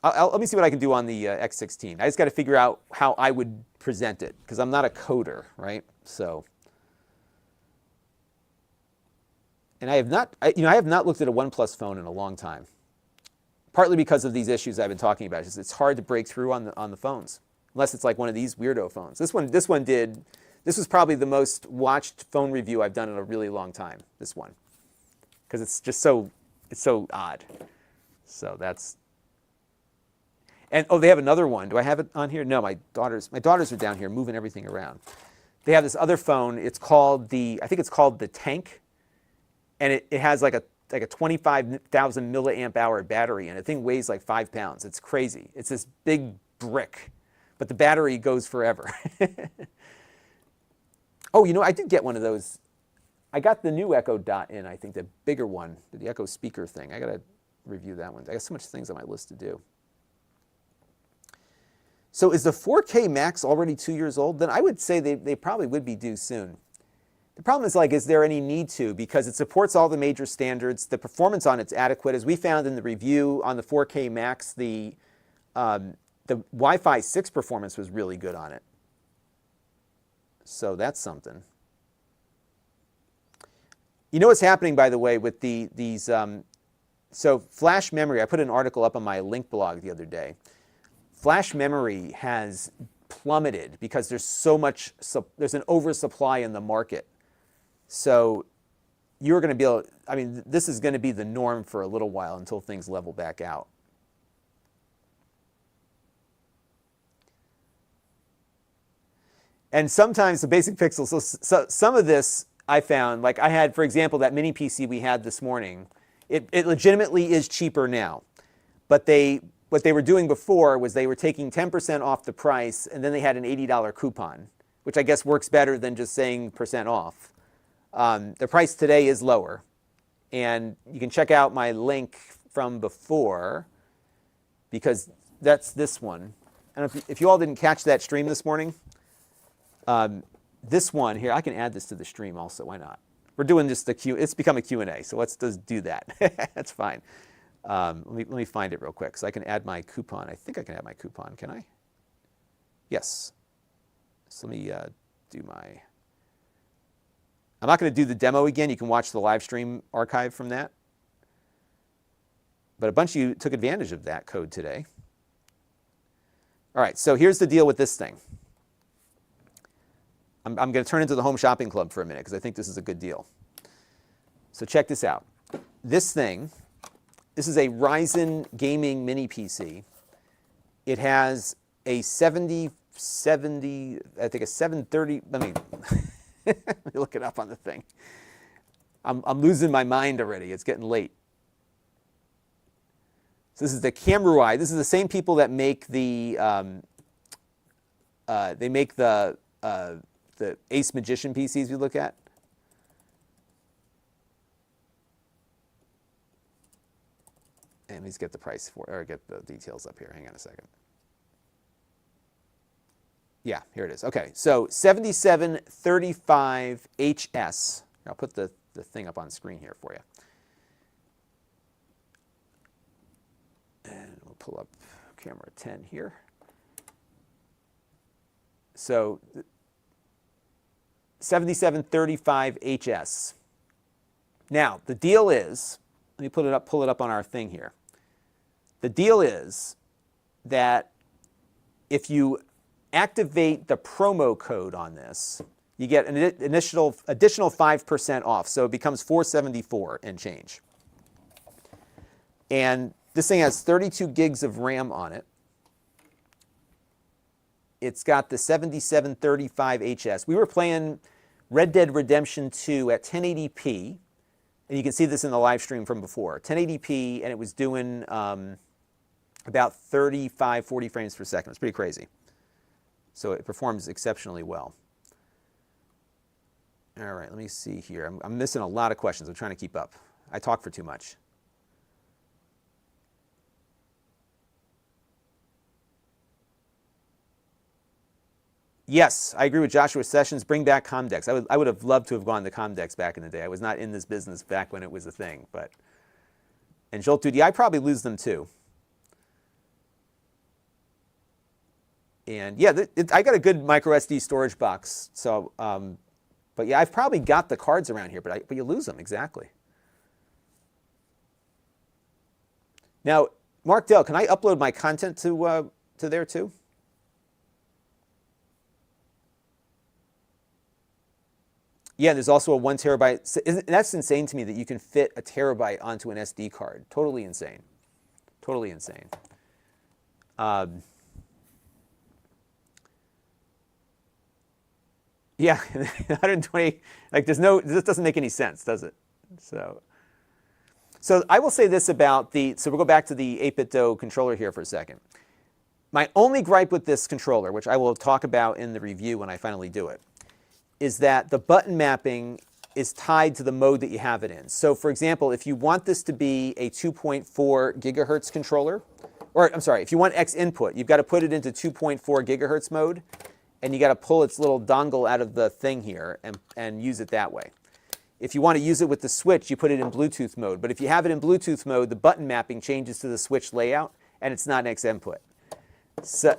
Let me see what I can do on the X16. I just got to figure out how I would present it, because I'm not a coder, right? So, and I have not looked at a OnePlus phone in a long time. Partly because of these issues I've been talking about. It's hard to break through on the phones, unless it's like one of these weirdo phones. This was probably the most watched phone review I've done in a really long time. This one, because it's so odd. So that's. And oh, they have another one. Do I have it on here? No, my daughters are down here moving everything around. They have this other phone. I think it's called the Tank, and it has like a 25,000 milliamp hour battery, and the thing weighs like 5 pounds. It's crazy. It's this big brick, but the battery goes forever. Oh, I did get one of those. I got the new Echo Dot in, I think, the bigger one, the Echo speaker thing. I got to review that one. I got so much things on my list to do. So is the 4K Max already 2 years old? Then I would say they probably would be due soon. The problem is there any need to? Because it supports all the major standards. The performance on it's adequate. As we found in the review on the 4K Max, the Wi-Fi 6 performance was really good on it. So that's something. You know what's happening, by the way, with so flash memory, I put an article up on my link blog the other day. Flash memory has plummeted because there's an oversupply in the market. So you're going to this is going to be the norm for a little while until things level back out. And sometimes the basic pixels, so some of this I found, like I had, for example, that mini PC we had this morning, it legitimately is cheaper now. But what they were doing before was they were taking 10% off the price, and then they had an $80 coupon, which I guess works better than just saying % off. The price today is lower, and you can check out my link from before, because that's this one. And if you all didn't catch that stream this morning, this one here, I can add this to the stream also. Why not? We're doing just it's become a Q&A, so let's just do that. That's fine. Let me find it real quick, so I can add my coupon. I think I can add my coupon. Can I? Yes. So let me do my. I'm not going to do the demo again. You can watch the live stream archive from that. But a bunch of you took advantage of that code today. All right, so here's the deal with this thing. I'm going to turn into the Home Shopping Club for a minute because I think this is a good deal. So check this out. This is a Ryzen gaming mini PC. It has a 7070, I think a 730, let me look it up on the thing. I'm losing my mind already. It's getting late. So this is the Camrui. This is the same people that make the Ace Magician PCs we look at. And let's get the price get the details up here. Hang on a second. Yeah, here it is. Okay, so 7735HS. I'll put the thing up on screen here for you. And we'll pull up camera 10 here. So 7735HS. Now, the deal is, let me pull it up on our thing here. The deal is that if you activate the promo code on this, you get an additional 5% off, so it becomes $474 and change. And this thing has 32 gigs of RAM on it. It's got the 7735HS. We were playing Red Dead Redemption 2 at 1080p, and you can see this in the live stream from before. 1080p, and it was doing about 35, 40 frames per second. It's pretty crazy. So it performs exceptionally well. All right, let me see here. I'm missing a lot of questions. I'm trying to keep up. I talk for too much. Yes, I agree with Joshua Sessions. Bring back Comdex. I would have loved to have gone to Comdex back in the day. I was not in this business back when it was a thing. And Jolt2D, I probably lose them too. And yeah, I got a good micro SD storage box. So, but yeah, I've probably got the cards around here, but you lose them, exactly. Now, Mark Dell, can I upload my content to there too? Yeah, there's also a 1 terabyte. That's insane to me that you can fit a terabyte onto an SD card. Totally insane. Totally insane. Yeah, 120. Like, this doesn't make any sense, does it? So I will say this about so we'll go back to the 8BitDo controller here for a second. My only gripe with this controller, which I will talk about in the review when I finally do it, is that the button mapping is tied to the mode that you have it in. So for example, if you want this to be a 2.4 gigahertz controller, or I'm sorry, if you want X input, you've got to put it into 2.4 gigahertz mode, and you got to pull its little dongle out of the thing here and use it that way. If you want to use it with the switch, you put it in Bluetooth mode. But if you have it in Bluetooth mode, the button mapping changes to the switch layout, and it's not X input. So,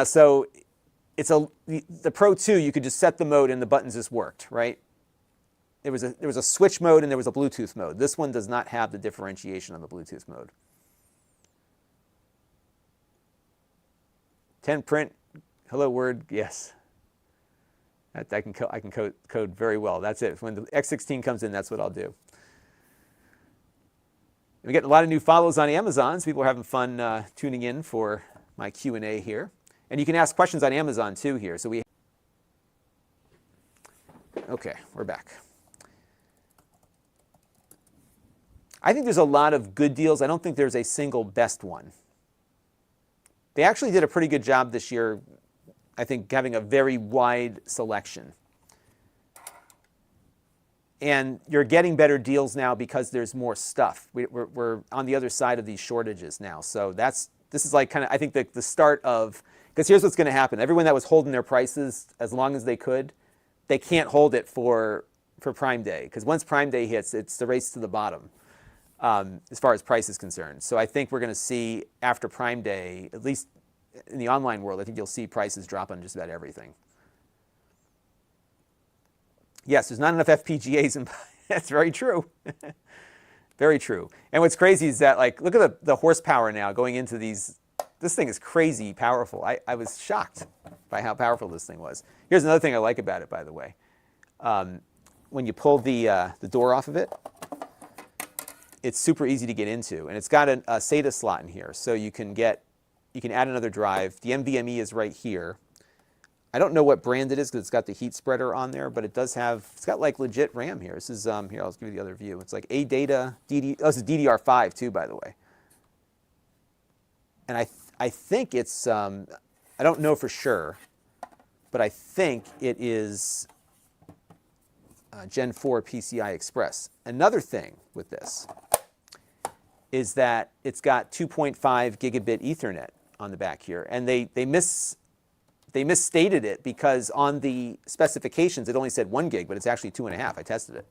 so it's the Pro 2, you could just set the mode and the buttons just worked, right? There was a switch mode and there was a Bluetooth mode. This one does not have the differentiation on the Bluetooth mode. 10 print, hello word, yes. I can code very well. That's it. When the X16 comes in, that's what I'll do. We get a lot of new follows on Amazon, so people are having fun tuning in for my Q&A here. And you can ask questions on Amazon too here. So okay, we're back. I think there's a lot of good deals. I don't think there's a single best one. They actually did a pretty good job this year, I think, having a very wide selection. And you're getting better deals now because there's more stuff. We're on the other side of these shortages now. So this is like kind of, I think, the start of, because here's what's going to happen. Everyone that was holding their prices as long as they could, they can't hold it for Prime Day. Because once Prime Day hits, it's the race to the bottom as far as price is concerned. So I think we're going to see after Prime Day, at least in the online world, I think you'll see prices drop on just about everything. Yes, there's not enough FPGAs. That's very true. Very true. And what's crazy is that, like, look at the horsepower now going into these. This thing is crazy powerful. I was shocked by how powerful this thing was. Here's another thing I like about it, by the way. When you pull the door off of it, it's super easy to get into. And it's got a SATA slot in here, so you can add another drive. The NVMe is right here. I don't know what brand it is because it's got the heat spreader on there, but it's got like legit RAM here. This is, here, I'll give you the other view. It's like ADATA, this is DDR5 too, by the way. And I think it's, I don't know for sure, but I think it is Gen 4 PCI Express. Another thing with this is that it's got 2.5 gigabit Ethernet on the back here. And they misstated it because on the specifications, it only said 1 gig, but it's actually 2.5. I tested it.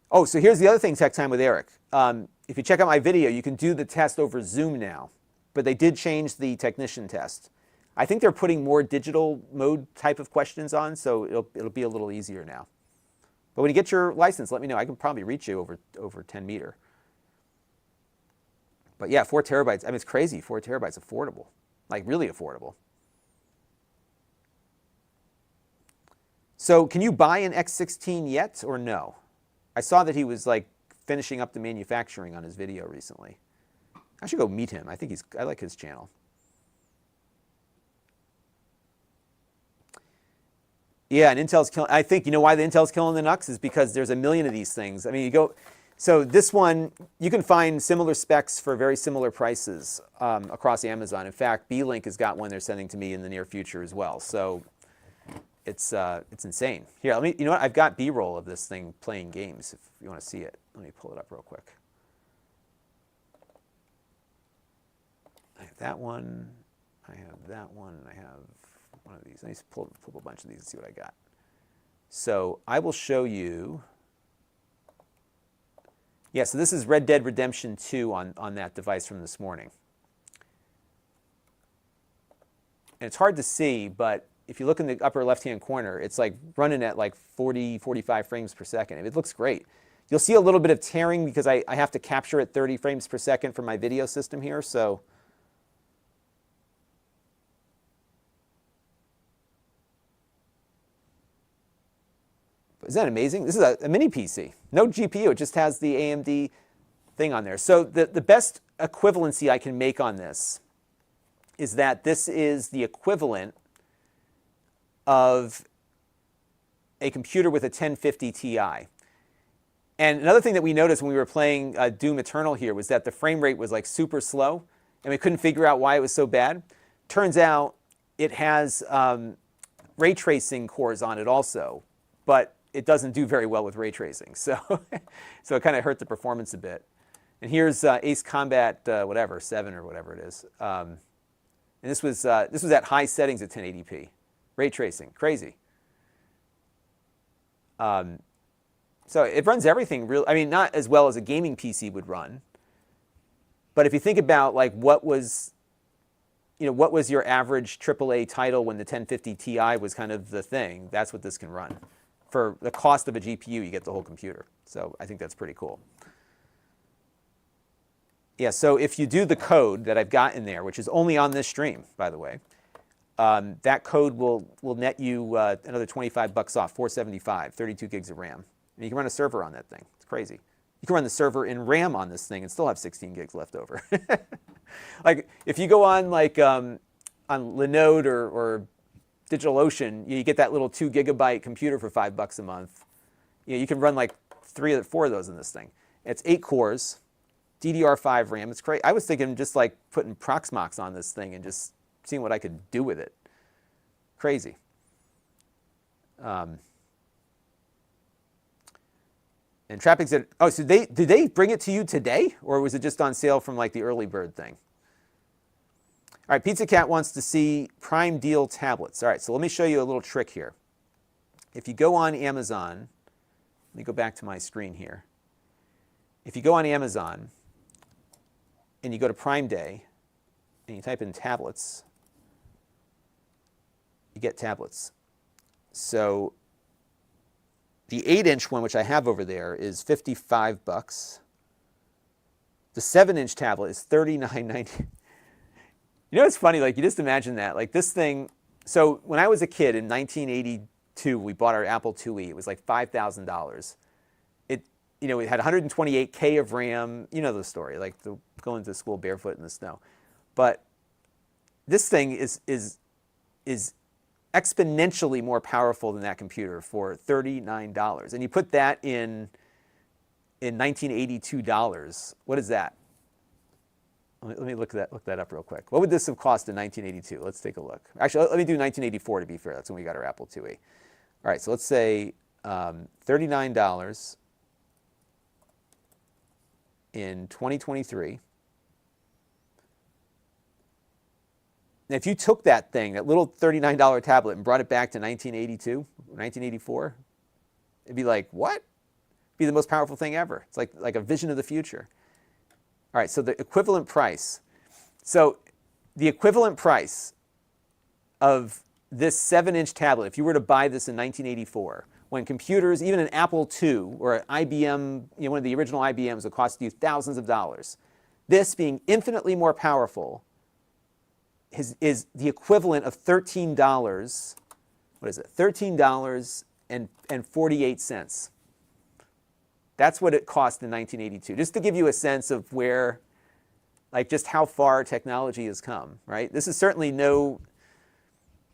Oh, so here's the other thing, Tech Time with Eric. If you check out my video, you can do the test over Zoom now, but they did change the technician test. I think they're putting more digital mode type of questions on, so it'll be a little easier now. But when you get your license, let me know. I can probably reach you over 10 meter. But yeah, 4 terabytes. I mean, it's crazy. 4 terabytes affordable, like really affordable. So can you buy an X16 yet or no? I saw that he was like finishing up the manufacturing on his video recently. I should go meet him. I like his channel. Yeah, and Intel's killing. I think you know why the Intel's killing the Nux is because there's a million of these things. I mean, So this one, you can find similar specs for very similar prices across Amazon. In fact, B-Link has got one they're sending to me in the near future as well. So it's insane. Here, let me. You know what? I've got B-roll of this thing playing games. If you want to see it, let me pull it up real quick. I have that one. I have that one. I have one of these. Let me pull up a bunch of these and see what I got. So I will show you. Yeah, so this is Red Dead Redemption 2 on that device from this morning. And it's hard to see, but if you look in the upper left-hand corner, it's like running at like 40, 45 frames per second. It looks great. You'll see a little bit of tearing because I have to capture at 30 frames per second for my video system here, so. Isn't that amazing? This is a mini PC. No GPU, it just has the AMD thing on there. So the best equivalency I can make on this is that this is the equivalent of a computer with a 1050 Ti. And another thing that we noticed when we were playing Doom Eternal here was that the frame rate was like super slow, and we couldn't figure out why it was so bad. Turns out it has ray tracing cores on it also, but it doesn't do very well with ray tracing, so so it kind of hurt the performance a bit. And here's Ace Combat whatever 7 or whatever it is, and this was at high settings at 1080p, ray tracing, crazy. So it runs everything real. I mean, not as well as a gaming PC would run, but if you think about like what was your average AAA title when the 1050 Ti was kind of the thing, that's what this can run. For the cost of a GPU, you get the whole computer. So I think that's pretty cool. Yeah, so if you do the code that I've got in there, which is only on this stream, by the way, that code will net you another $25 off, $475, 32 gigs of RAM. And you can run a server on that thing. It's crazy. You can run the server in RAM on this thing and still have 16 gigs left over. Like if you go on like on Linode or DigitalOcean, you get that little 2 gigabyte computer for $5 a month. You can run like 3 or 4 of those in this thing. It's 8 cores, DDR5 RAM. It's great. I was thinking just like putting Proxmox on this thing and just seeing what I could do with it. Crazy. And Traffic said, oh, so did they bring it to you today, or was it just on sale from like the early bird thing? All right, Pizza Cat wants to see Prime Deal tablets. All right, so let me show you a little trick here. If you go on Amazon, let me go back to my screen here. If you go on Amazon and you go to Prime Day and you type in tablets, you get tablets. So the 8-inch one, which I have over there, is $55. The 7-inch tablet is $39.90. You know, it's funny, like you just imagine that. Like this thing, so when I was a kid in 1982, we bought our Apple IIe. It was like $5,000. It had 128K of RAM. You know the story, like going to school barefoot in the snow. But this thing is exponentially more powerful than that computer for $39. And you put that in 1982 dollars. What is that? Let me look that up real quick. What would this have cost in 1982? Let's take a look. Actually, let me do 1984 to be fair. That's when we got our Apple IIe. All right, so let's say $39 in 2023. And if you took that thing, that little $39 tablet, and brought it back to 1982, 1984, it'd be like, what? It'd be the most powerful thing ever. It's like a vision of the future. All right, so the equivalent price. So the equivalent price of this 7-inch tablet, if you were to buy this in 1984, when computers, even an Apple II or an IBM, one of the original IBMs, would cost you thousands of dollars, this being infinitely more powerful is the equivalent of $13. What is it? $13.48. That's what it cost in 1982. Just to give you a sense of where, like, just how far technology has come, right? This is certainly no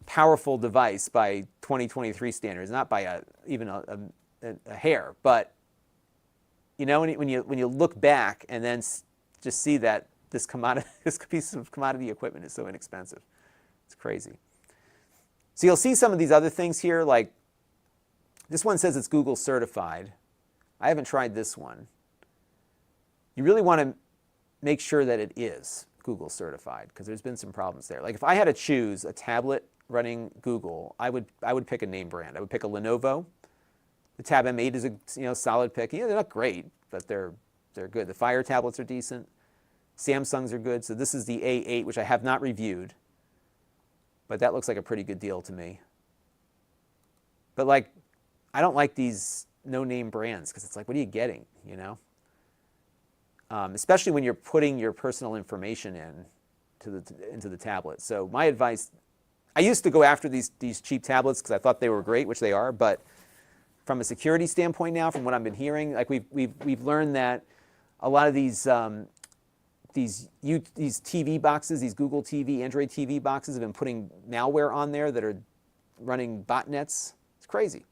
powerful device by 2023 standards, not by even a hair, but You know, when you look back and then just see that this piece of commodity equipment is so inexpensive. It's crazy. So you'll see some of these other things here, like this one says it's Google certified. I haven't tried this one. You really want to make sure that it is Google certified, because there's been some problems there. Like if I had to choose a tablet running Google, I would pick a name brand. I would pick a Lenovo. The Tab M8 is a solid pick. They're not great, but they're good. The Fire tablets are decent. Samsungs are good. So this is the A8, which I have not reviewed, but that looks like a pretty good deal to me. But like, I don't like these no-name brands, because it's like, what are you getting, you know? Especially when you're putting your personal information into the tablet. So my advice, I used to go after these cheap tablets because I thought they were great, which they are, but from a security standpoint now, from what I've been hearing, like we've learned that a lot of these TV boxes, these Google TV, Android TV boxes have been putting malware on there that are running botnets. It's crazy.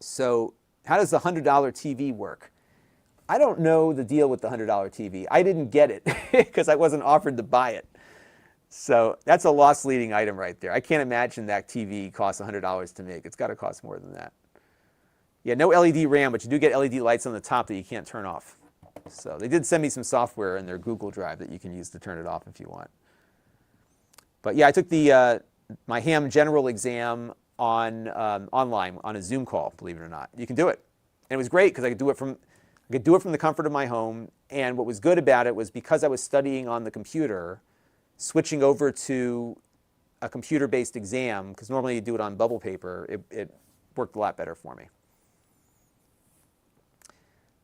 So how does the $100 TV work? I don't know the deal with the $100 TV. I didn't get it because I wasn't offered to buy it. So that's a loss leading item right there. I can't imagine that TV costs $100 to make. It's got to cost more than that. Yeah, no LED RAM, but you do get LED lights on the top that you can't turn off. So they did send me some software in their Google Drive that you can use to turn it off if you want. But yeah, I took my ham general exam online on a Zoom call, believe it or not. You can do it. And it was great because I could do it from the comfort of my home. And what was good about it was, because I was studying on the computer, switching over to a computer-based exam, because normally you do it on bubble paper, it worked a lot better for me.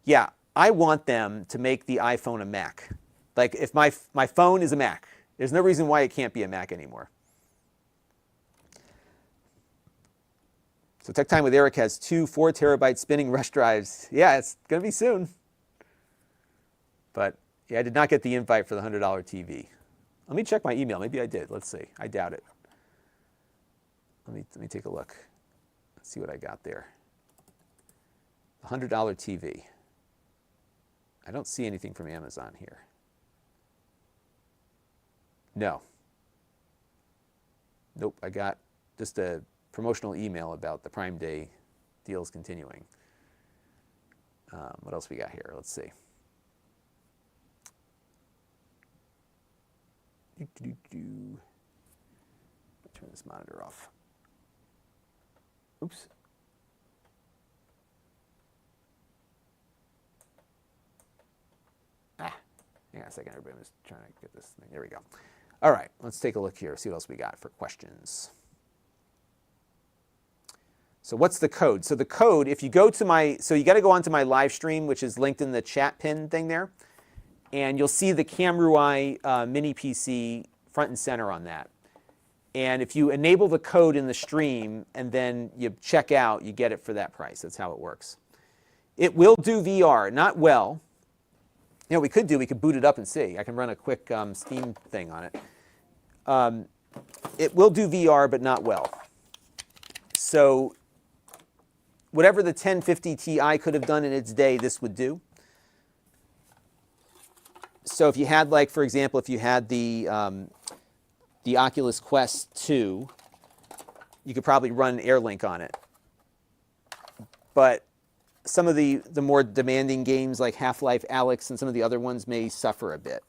Yeah, I want them to make the iPhone a Mac. Like if my phone is a Mac, there's no reason why it can't be a Mac anymore. So Tech Time with Eric has 2 4-terabyte spinning rush drives. Yeah, it's going to be soon. But yeah, I did not get the invite for the $100 TV. Let me check my email. Maybe I did. Let's see. I doubt it. Let me take a look. Let's see what I got there. The $100 TV. I don't see anything from Amazon here. No. Nope, I got just a promotional email about the Prime Day deals continuing. What else we got here? Let's see. Turn this monitor off. Oops. Hang on a second, everybody. I'm just trying to get this thing. There we go. All right, let's take a look here, see what else we got for questions. So what's the code? So the code, if you go to so you got to go onto my live stream, which is linked in the chat pin thing there, and you'll see the CamRUI mini PC front and center on that. And if you enable the code in the stream and then you check out, you get it for that price. That's how it works. It will do VR, not well. You know, we could boot it up and see. I can run a quick Steam thing on it. It will do VR, but not well. So whatever the 1050 Ti could have done in its day, this would do. So if you had, like, for example, if you had the Oculus Quest 2, you could probably run AirLink on it. But some of the more demanding games like Half-Life Alyx and some of the other ones may suffer a bit.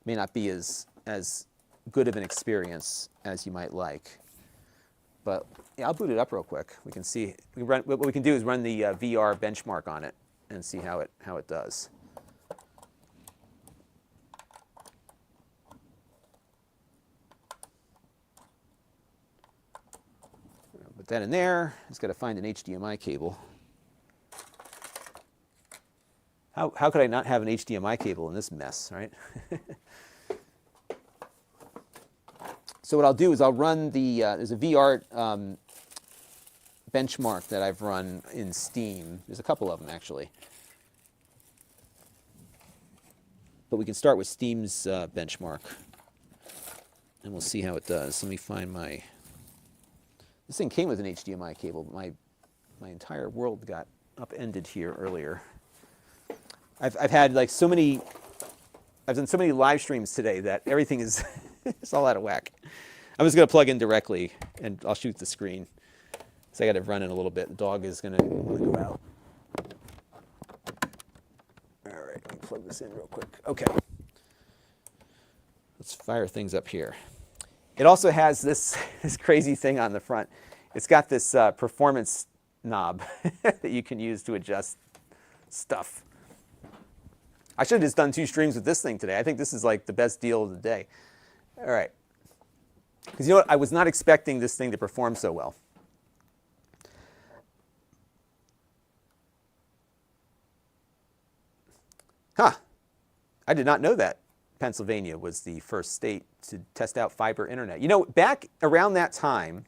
May not be as good of an experience as you might like. But yeah, I'll boot it up real quick. We can see. What we can do is run the VR benchmark on it and see how it does. Put that in there. Just got to find an HDMI cable. How could I not have an HDMI cable in this mess, right? So what I'll do is I'll run there's a VR benchmark that I've run in Steam. There's a couple of them, actually. But we can start with Steam's benchmark, and we'll see how it does. Let me find this thing came with an HDMI cable, but my entire world got upended here earlier. I've had like so many, I've done so many live streams today that everything is it's all out of whack. I'm just going to plug in directly and I'll shoot the screen. So I got to run in a little bit. The dog is going to go out. All right, let me plug this in real quick. Okay. Let's fire things up here. It also has this crazy thing on the front. It's got this performance knob that you can use to adjust stuff. I should have just done 2 streams with this thing today. I think this is like the best deal of the day. All right. Because you know what? I was not expecting this thing to perform so well. Huh. I did not know that Pennsylvania was the first state to test out fiber internet. You know, back around that time,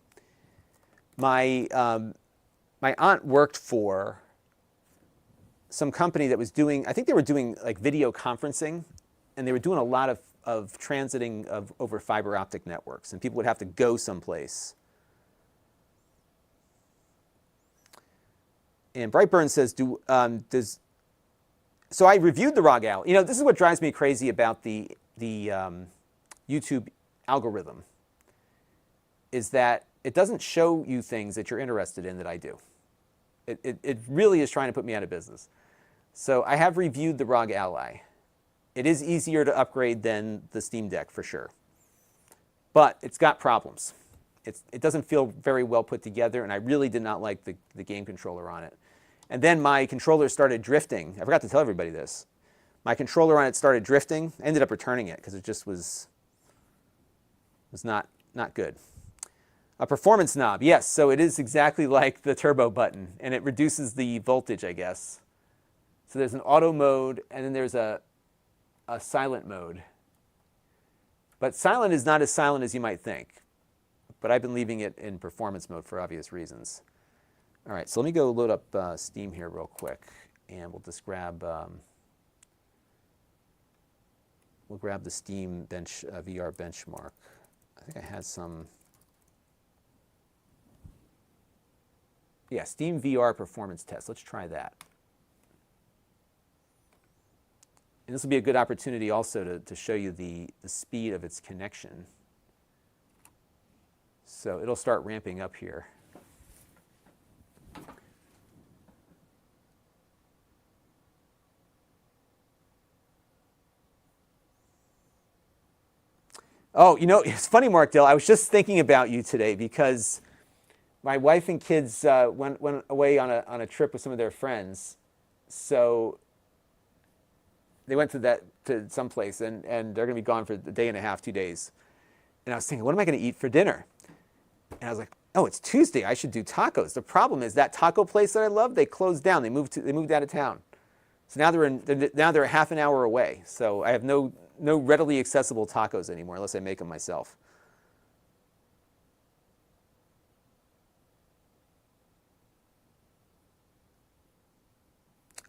my aunt worked for some company that was doing, I think they were doing like video conferencing, and they were doing a lot of transiting over fiber optic networks, and people would have to go someplace. And Brightburn says, so I reviewed the ROG Alley. You know, this is what drives me crazy about the YouTube algorithm, is that it doesn't show you things that you're interested in that I do. It really is trying to put me out of business. So I have reviewed the ROG Ally. It is easier to upgrade than the Steam Deck for sure. But it's got problems. It doesn't feel very well put together, and I really did not like the game controller on it. And then my controller started drifting. I forgot to tell everybody this. My controller on it started drifting. I ended up returning it because it just was not good. A performance knob, yes. So it is exactly like the turbo button, and it reduces the voltage, I guess. So there's an auto mode, and then there's a silent mode. But silent is not as silent as you might think. But I've been leaving it in performance mode for obvious reasons. All right, so let me go load up Steam here real quick, and we'll just grab the Steam VR benchmark. I think I had some. Yeah, Steam VR performance test. Let's try that. And this will be a good opportunity also to show you the speed of its connection. So it'll start ramping up here. Oh, you know, it's funny, Mark Dill. I was just thinking about you today because my wife and kids went away on a trip with some of their friends. So they went to someplace, and they're going to be gone for a day and a half, 2 days. And I was thinking, what am I going to eat for dinner? And I was like, oh, it's Tuesday. I should do tacos. The problem is that taco place that I love, they closed down. They moved out of town. So now they're half an hour away. So I have no readily accessible tacos anymore unless I make them myself.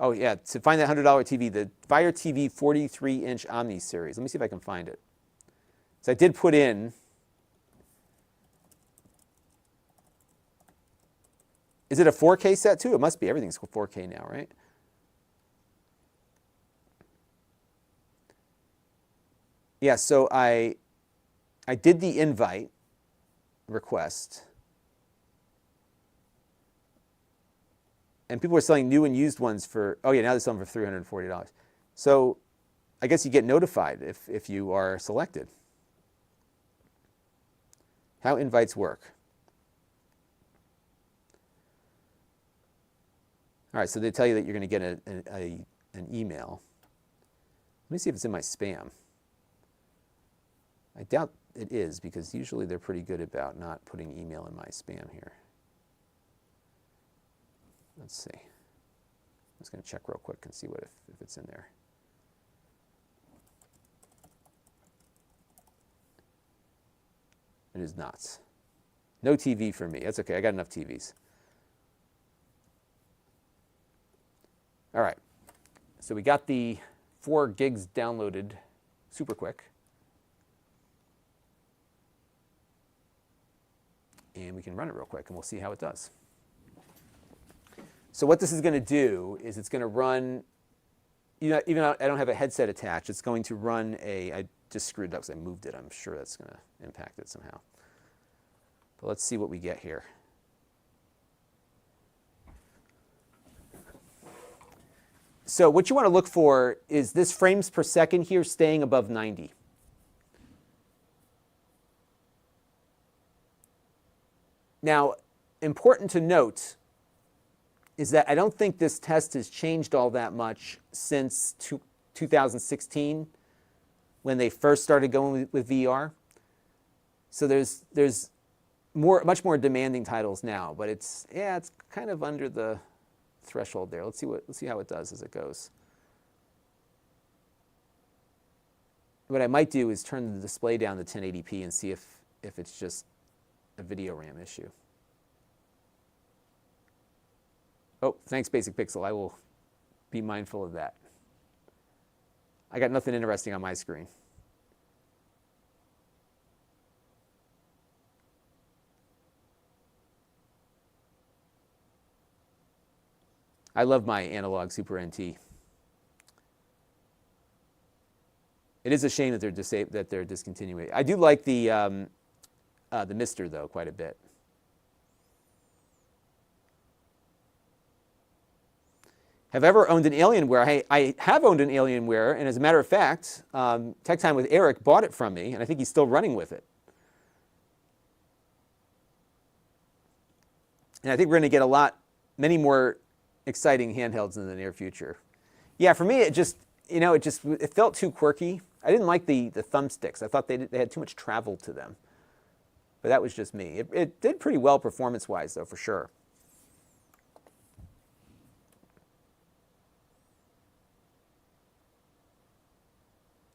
Oh yeah, to find that $100 TV, the Fire TV 43-inch Omni series. Let me see if I can find it. So I did put in. Is it a 4K set too? It must be. Everything's 4K now, right? Yeah, so I did the invite request. And people are selling new and used ones for, oh yeah, now they're selling for $340. So I guess you get notified if you are selected. How invites work. All right, so they tell you that you're going to get an email. Let me see if it's in my spam. I doubt it is because usually they're pretty good about not putting email in my spam here. Let's see. I'm just going to check real quick and see if it's in there. It is not. No TV for me. That's okay. I got enough TVs. All right. So we got the 4 gigs downloaded super quick. And we can run it real quick and we'll see how it does. So what this is going to do is it's going to run, even though I don't have a headset attached, it's going to run I just screwed it up because I moved it. I'm sure that's going to impact it somehow. But let's see what we get here. So what you want to look for is this frames per second here staying above 90. Now, important to note is that I don't think this test has changed all that much since 2016 when they first started going with VR. So there's much more demanding titles now, but it's kind of under the threshold there. Let's see how it does as it goes. What I might do is turn the display down to 1080p and see if it's just a video RAM issue. Oh, thanks, Basic Pixel. I will be mindful of that. I got nothing interesting on my screen. I love my analog Super NT. It is a shame that they're discontinuing. I do like the Mister though quite a bit. Have ever owned an Alienware? I have owned an Alienware, and as a matter of fact, Tech Time with Eric bought it from me, and I think he's still running with it. And I think we're going to get many more exciting handhelds in the near future. Yeah, for me, it felt too quirky. I didn't like the thumbsticks. I thought they had too much travel to them. But that was just me. It did pretty well performance-wise, though, for sure.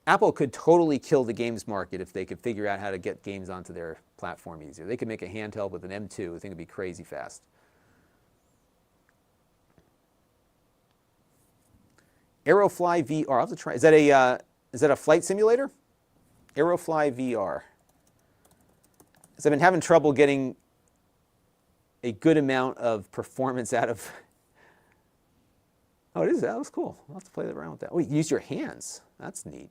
Apple could totally kill the games market if they could figure out how to get games onto their platform easier. They could make a handheld with an M2. I think it'd be crazy fast. Aerofly VR. I'll have to try. Is that a flight simulator? Aerofly VR. Because I've been having trouble getting a good amount of performance out of. Oh, it is. That was cool. I'll have to play around with that. Oh, you can use your hands. That's neat.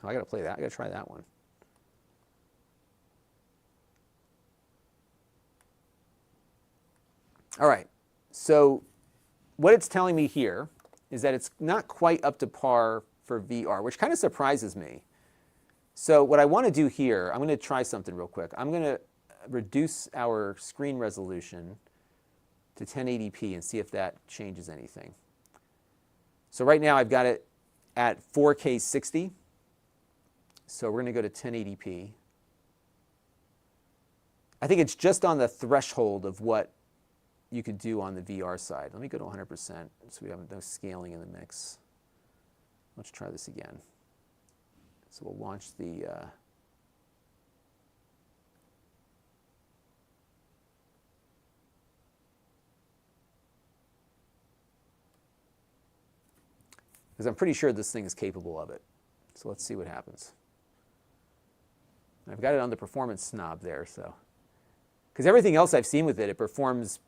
Oh, I got to play that. I got to try that one. All right. So what it's telling me here is that it's not quite up to par for VR, which kind of surprises me. So what I want to do here, I'm going to try something real quick. I'm going to reduce our screen resolution to 1080p and see if that changes anything. So right now I've got it at 4K 60. So we're going to go to 1080p. I think it's just on the threshold of what you could do on the VR side. Let me go to 100% so we have no scaling in the mix. Let's try this again. So we'll launch the because I'm pretty sure this thing is capable of it. So let's see what happens. I've got it on the performance knob there, so because everything else I've seen with it, it performs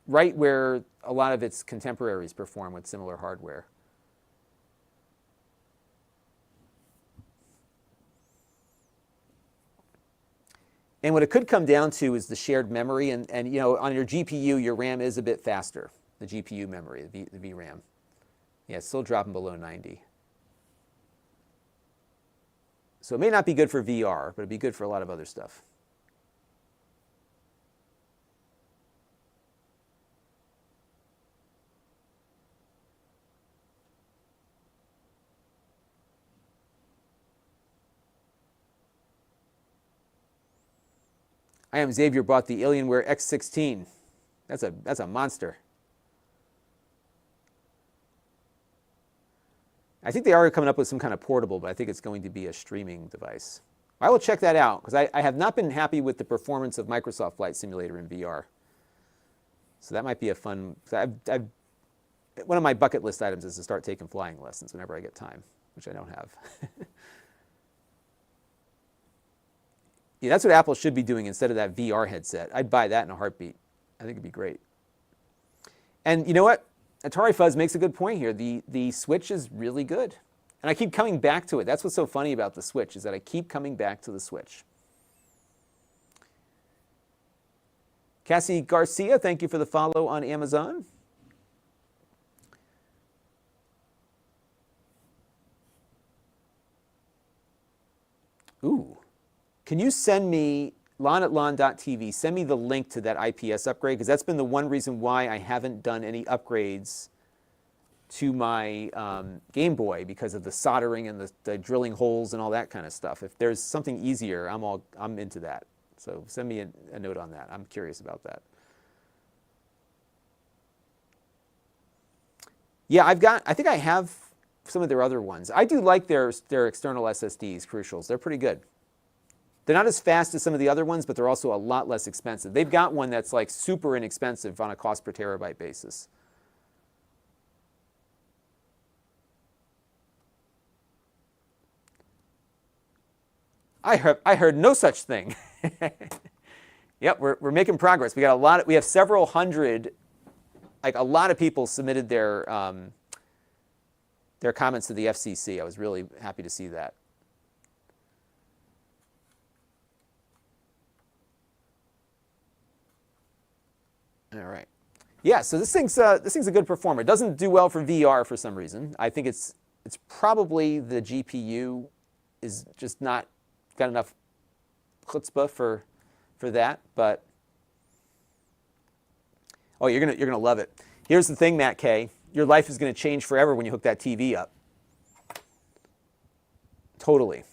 right where a lot of its contemporaries perform with similar hardware. And what it could come down to is the shared memory, and on your GPU, your RAM is a bit faster, the GPU memory, the VRAM. Yeah, it's still dropping below 90. So it may not be good for VR, but it'd be good for a lot of other stuff. I am Xavier bought the Alienware X16. That's a monster. I think they are coming up with some kind of portable, but I think it's going to be a streaming device. I will check that out because I have not been happy with the performance of Microsoft Flight Simulator in VR. So that might be a fun. One of my bucket list items is to start taking flying lessons whenever I get time, which I don't have. Yeah, that's what Apple should be doing instead of that VR headset. I'd buy that in a heartbeat. I think it'd be great. And you know what? Atari Fuzz makes a good point here. The Switch is really good. And I keep coming back to it. That's what's so funny about the Switch, is that I keep coming back to the Switch. Cassie Garcia, thank you for the follow on Amazon. Ooh. Can you send me, Lon at Lon.TV, send me the link to that IPS upgrade? Because that's been the one reason why I haven't done any upgrades to my Game Boy, because of the soldering and the drilling holes and all that kind of stuff. If there's something easier, I'm into that. So send me a note on that. I'm curious about that. Yeah, I think I have some of their other ones. I do like their external SSDs, Crucials. They're pretty good. They're not as fast as some of the other ones, but they're also a lot less expensive. They've got one that's like super inexpensive on a cost per terabyte basis. I heard no such thing. Yep, we're making progress. We got a lot. We have several hundred. Like, a lot of people submitted their comments to the FCC. I was really happy to see that. All right. Yeah, so this thing's a good performer. It doesn't do well for VR for some reason. I think it's probably the GPU is just not got enough chutzpah for that, but oh, you're gonna love it. Here's the thing, Matt K. Your life is gonna change forever when you hook that TV up. Totally.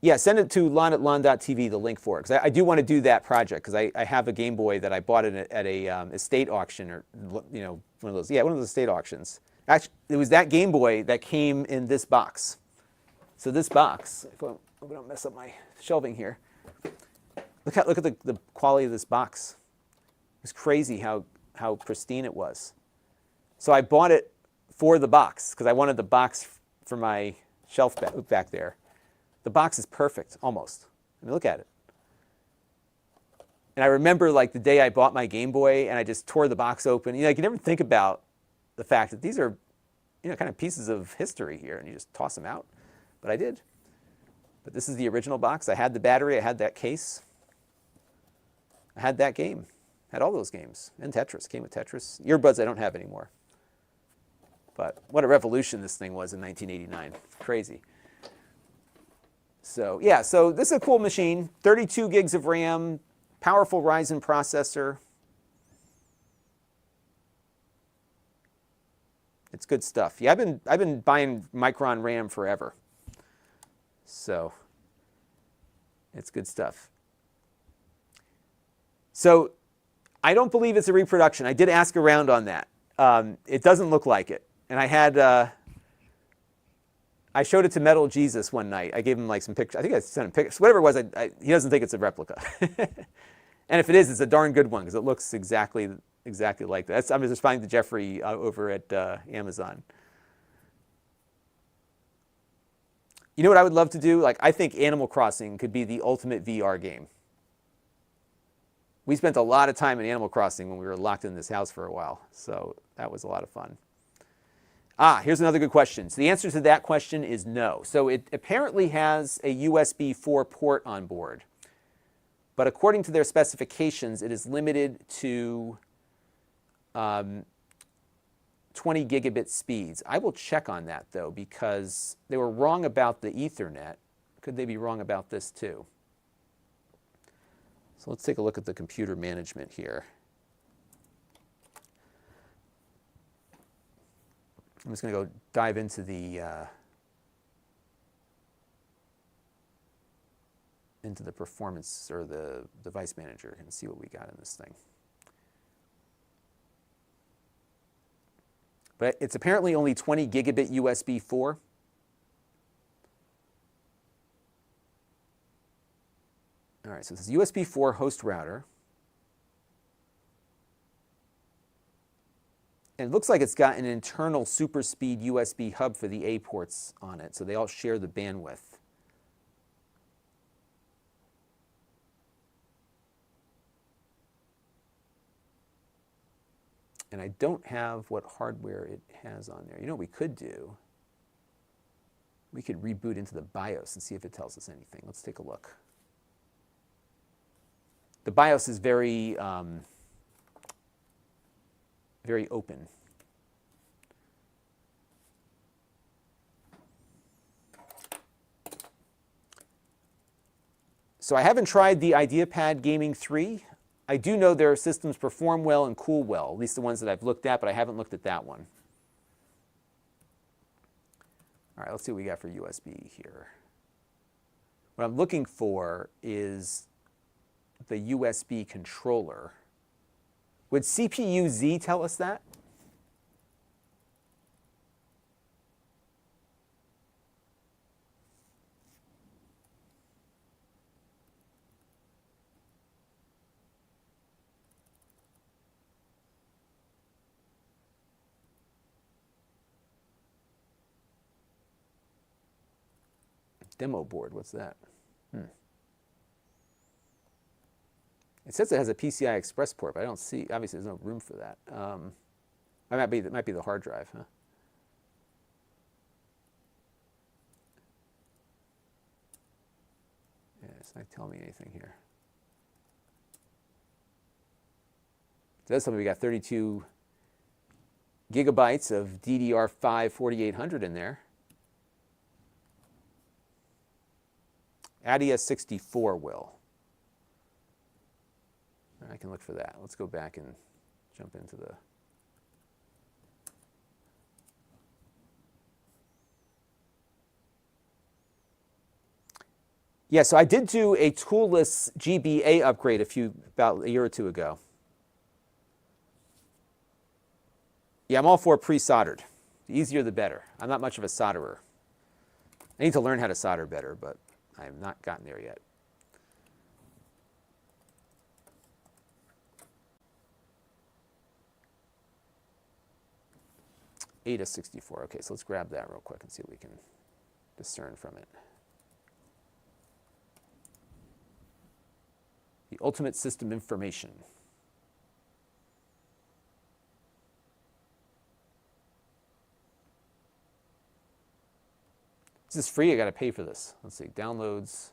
Yeah, send it to Lon at Lon.TV, the link for it, because I do want to do that project, because I have a Game Boy that I bought at a estate auction, or one of those estate auctions. Actually, it was that Game Boy that came in this box. So this box, if I'm going to mess up my shelving here. Look at the quality of this box. It's crazy how pristine it was. So I bought it for the box, because I wanted the box for my shelf back there. The box is perfect, almost. I mean, look at it. And I remember, like, the day I bought my Game Boy, and I just tore the box open. You never think about the fact that these are, kind of pieces of history here, and you just toss them out. But I did. But this is the original box. I had the battery. I had that case. I had that game. Had all those games. And Tetris. Came with Tetris. Earbuds I don't have anymore. But what a revolution this thing was in 1989. Crazy. So yeah, so this is a cool machine. 32 gigs of RAM, powerful Ryzen processor. It's good stuff. Yeah, I've been buying Micron RAM forever. So it's good stuff. So I don't believe it's a reproduction. I did ask around on that. It doesn't look like it. And I showed it to Metal Jesus one night. I gave him like some pictures. I think I sent him pictures. Whatever it was, he doesn't think it's a replica. And if it is, it's a darn good one, because it looks exactly like that. I'm just responding to Jeffrey over at Amazon. You know what I would love to do? Like, I think Animal Crossing could be the ultimate VR game. We spent a lot of time in Animal Crossing when we were locked in this house for a while. So that was a lot of fun. Here's another good question. So the answer to that question is no. So it apparently has a USB 4 port on board. But according to their specifications, it is limited to 20 gigabit speeds. I will check on that, though, because they were wrong about the Ethernet. Could they be wrong about this, too? So let's take a look at the computer management here. I'm just going to go dive into the performance, or the device manager, and see what we got in this thing. But it's apparently only 20 gigabit USB 4. All right, so this is USB 4 host router. And it looks like it's got an internal super speed USB hub for the A ports on it, so they all share the bandwidth. And I don't have what hardware it has on there. You know what we could do? We could reboot into the BIOS and see if it tells us anything. Let's take a look. The BIOS is very, very open. So I haven't tried the IdeaPad Gaming 3. I do know their systems perform well and cool well, at least the ones that I've looked at, but I haven't looked at that one. All right, let's see what we got for USB here. What I'm looking for is the USB controller. Would CPU-Z tell us that? Demo board, what's that? It says it has a PCI Express port, but I don't see, obviously there's no room for that. That might be the hard drive, huh? Yeah, it's not telling me anything here. So that's something, we got 32 gigabytes of DDR5 4800 in there. ADIA 64 will. I can look for that. Let's go back and jump into the... Yeah, so I did do a toolless GBA upgrade about a year or two ago. Yeah, I'm all for pre-soldered. The easier the better. I'm not much of a solderer. I need to learn how to solder better, but I have not gotten there yet. ADA 64. Okay, so let's grab that real quick and see what we can discern from it. The ultimate system information. This is free. I got to pay for this. Let's see. Downloads.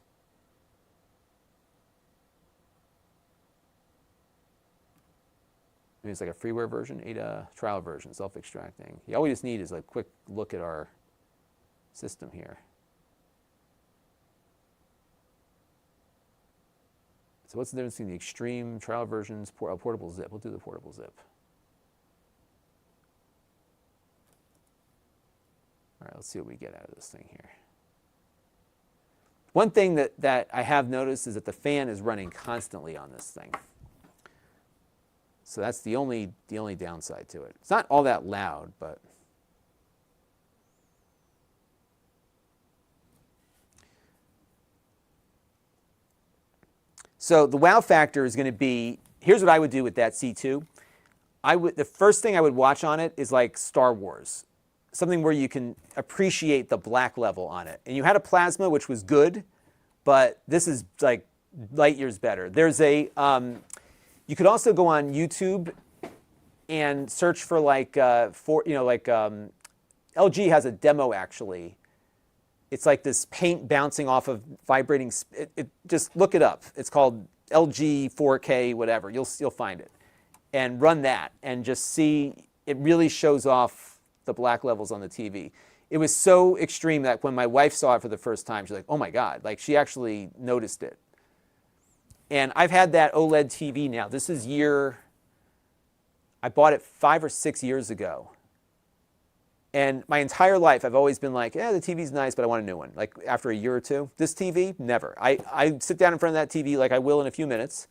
Maybe it's like a freeware version, ADA trial version, self-extracting. All we just need is a quick look at our system here. So what's the difference between the extreme trial versions, portable zip? We'll do the portable zip. All right, let's see what we get out of this thing here. One thing that I have noticed is that the fan is running constantly on this thing. So that's the only downside to it. It's not all that loud, but so the wow factor is going to be, here's what I would do with that C2. The first thing I would watch on it is like Star Wars, something where you can appreciate the black level on it. And you had a plasma, which was good, but this is like light years better. There's a you could also go on YouTube and search for like LG has a demo actually. It's like this paint bouncing off of vibrating. Just look it up. It's called LG 4K whatever. You'll find it, and run that and just see. It really shows off the black levels on the TV. It was so extreme that when my wife saw it for the first time, she's like, "Oh my God!" Like she actually noticed it. And I've had that OLED TV now. This is I bought it 5 or 6 years ago. And my entire life, I've always been like, yeah, the TV's nice, but I want a new one. Like after a year or two. This TV, never. I sit down in front of that TV like I will in a few minutes,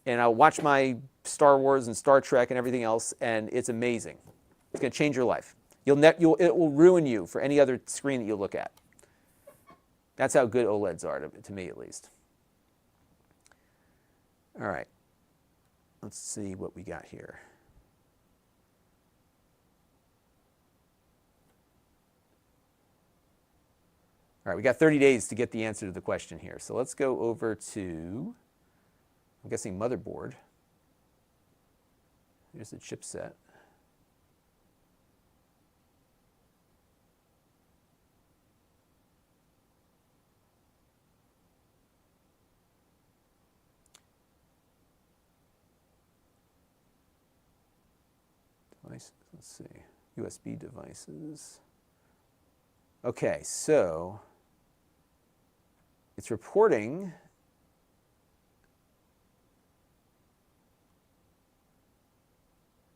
and I'll watch my Star Wars and Star Trek and everything else, and it's amazing. It's going to change your life. It will ruin you for any other screen that you look at. That's how good OLEDs are, to me at least. All right, let's see what we got here. All right, we got 30 days to get the answer to the question here. So let's go over to, I'm guessing motherboard. Here's the chipset. devices. Let's see. USB devices. Okay, so it's reporting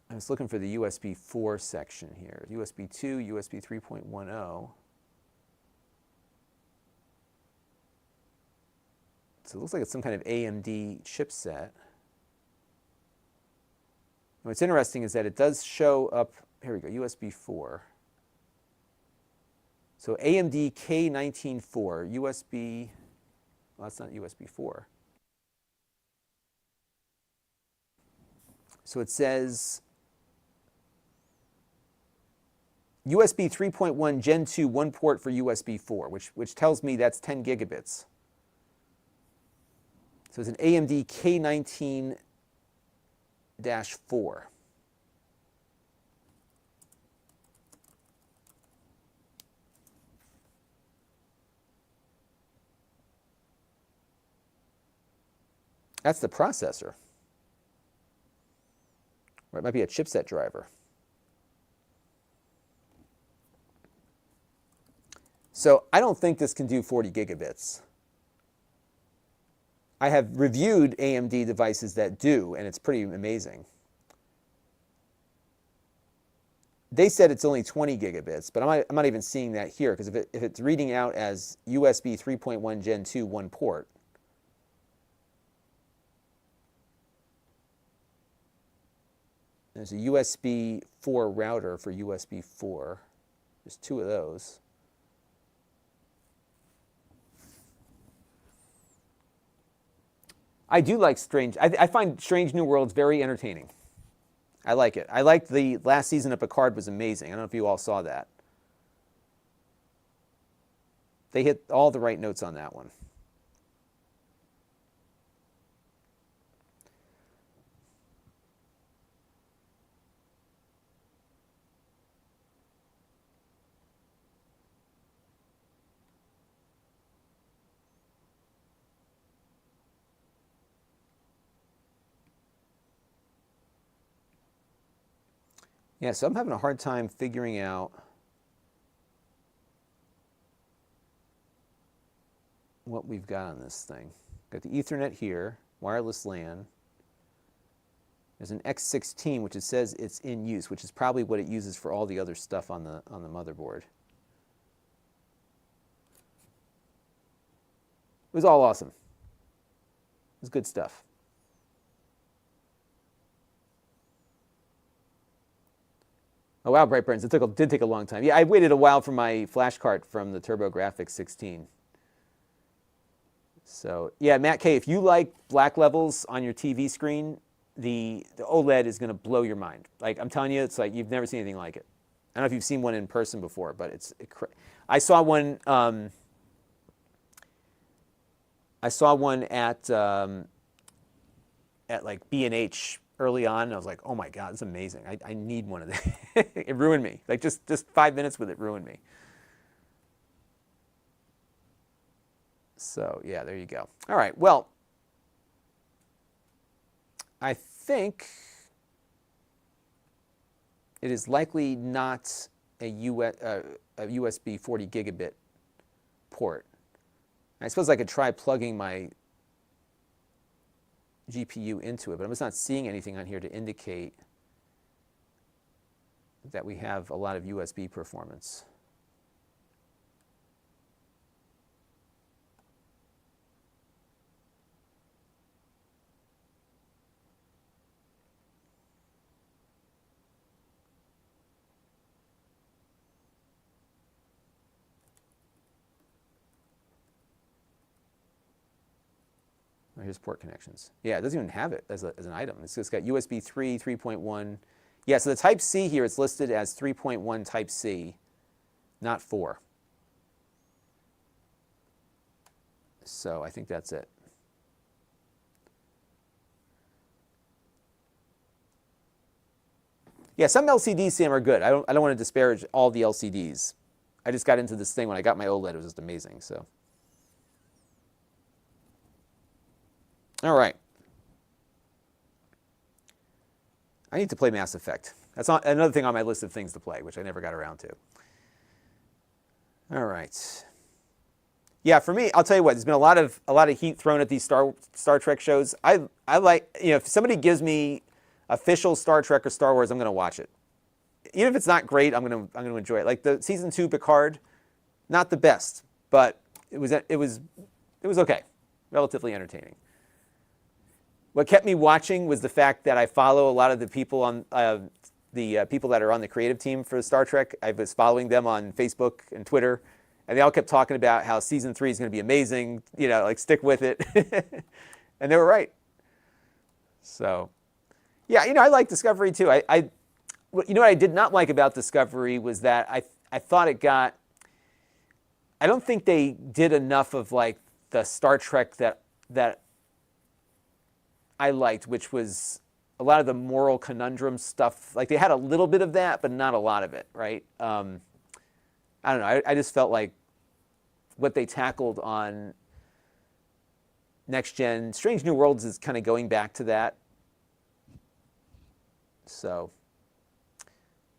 I was looking for the USB 4 section here. USB 2, USB 3.10. So it looks like it's some kind of AMD chipset. And what's interesting is that it does show up, here we go, USB 4. So AMD K194, USB, well, that's not USB 4. So it says USB 3.1 Gen 2, one port for USB 4, which tells me that's 10 gigabits. So it's an AMD K19-4. That's the processor. Or it might be a chipset driver. So I don't think this can do 40 gigabits. I have reviewed AMD devices that do, and it's pretty amazing. They said it's only 20 gigabits, but I'm not even seeing that here, because if it's reading out as USB 3.1 Gen 2 one port, there's a USB 4 router for USB 4. There's two of those. I do like Strange. I find Strange New Worlds very entertaining. I like it. I liked the last season of Picard was amazing. I don't know if you all saw that. They hit all the right notes on that one. Yeah, so I'm having a hard time figuring out what we've got on this thing. Got the Ethernet here, wireless LAN. There's an X16, which it says it's in use, which is probably what it uses for all the other stuff on the motherboard. It was all awesome. It was good stuff. Oh wow, Bright Burns, it did take a long time. Yeah, I waited a while for my flash card from the TurboGrafx 16. So yeah, Matt K, if you like black levels on your TV screen, the OLED is going to blow your mind. Like I'm telling you, it's like you've never seen anything like it. I don't know if you've seen one in person before, but I saw one. I saw one at like B&H early on, and I was like, oh my God, it's amazing. I need one of these. It ruined me. Like just 5 minutes with it ruined me. So yeah, there you go. All right, well, I think it is likely not a USB 40 gigabit port. I suppose I could try plugging my GPU into it, but I'm just not seeing anything on here to indicate that we have a lot of USB performance. Oh, here's port connections. Yeah, it doesn't even have it as an item. It's just got USB 3, 3.1. Yeah, so the Type C here, it's listed as 3.1 Type C, not 4. So I think that's it. Yeah, some LCDs, Sam, are good. I don't want to disparage all the LCDs. I just got into this thing when I got my OLED. It was just amazing. So. All right. I need to play Mass Effect. That's another thing on my list of things to play, which I never got around to. All right. Yeah, for me, I'll tell you what. There's been a lot of heat thrown at these Star Trek shows. I like, if somebody gives me official Star Trek or Star Wars, I'm going to watch it. Even if it's not great, I'm going to enjoy it. Like the season 2 Picard, not the best, but it was okay, relatively entertaining. What kept me watching was the fact that I follow a lot of the people on people that are on the creative team for Star Trek. I was following them on Facebook and Twitter, and they all kept talking about how season 3 is going to be amazing. Like stick with it, and they were right. So, yeah, I like Discovery too. What I did not like about Discovery was that I thought it got. I don't think they did enough of like the Star Trek that I liked, which was a lot of the moral conundrum stuff. Like they had a little bit of that, but not a lot of it, right? I don't know. I just felt like what they tackled on Next Gen, Strange New Worlds is kind of going back to that. So,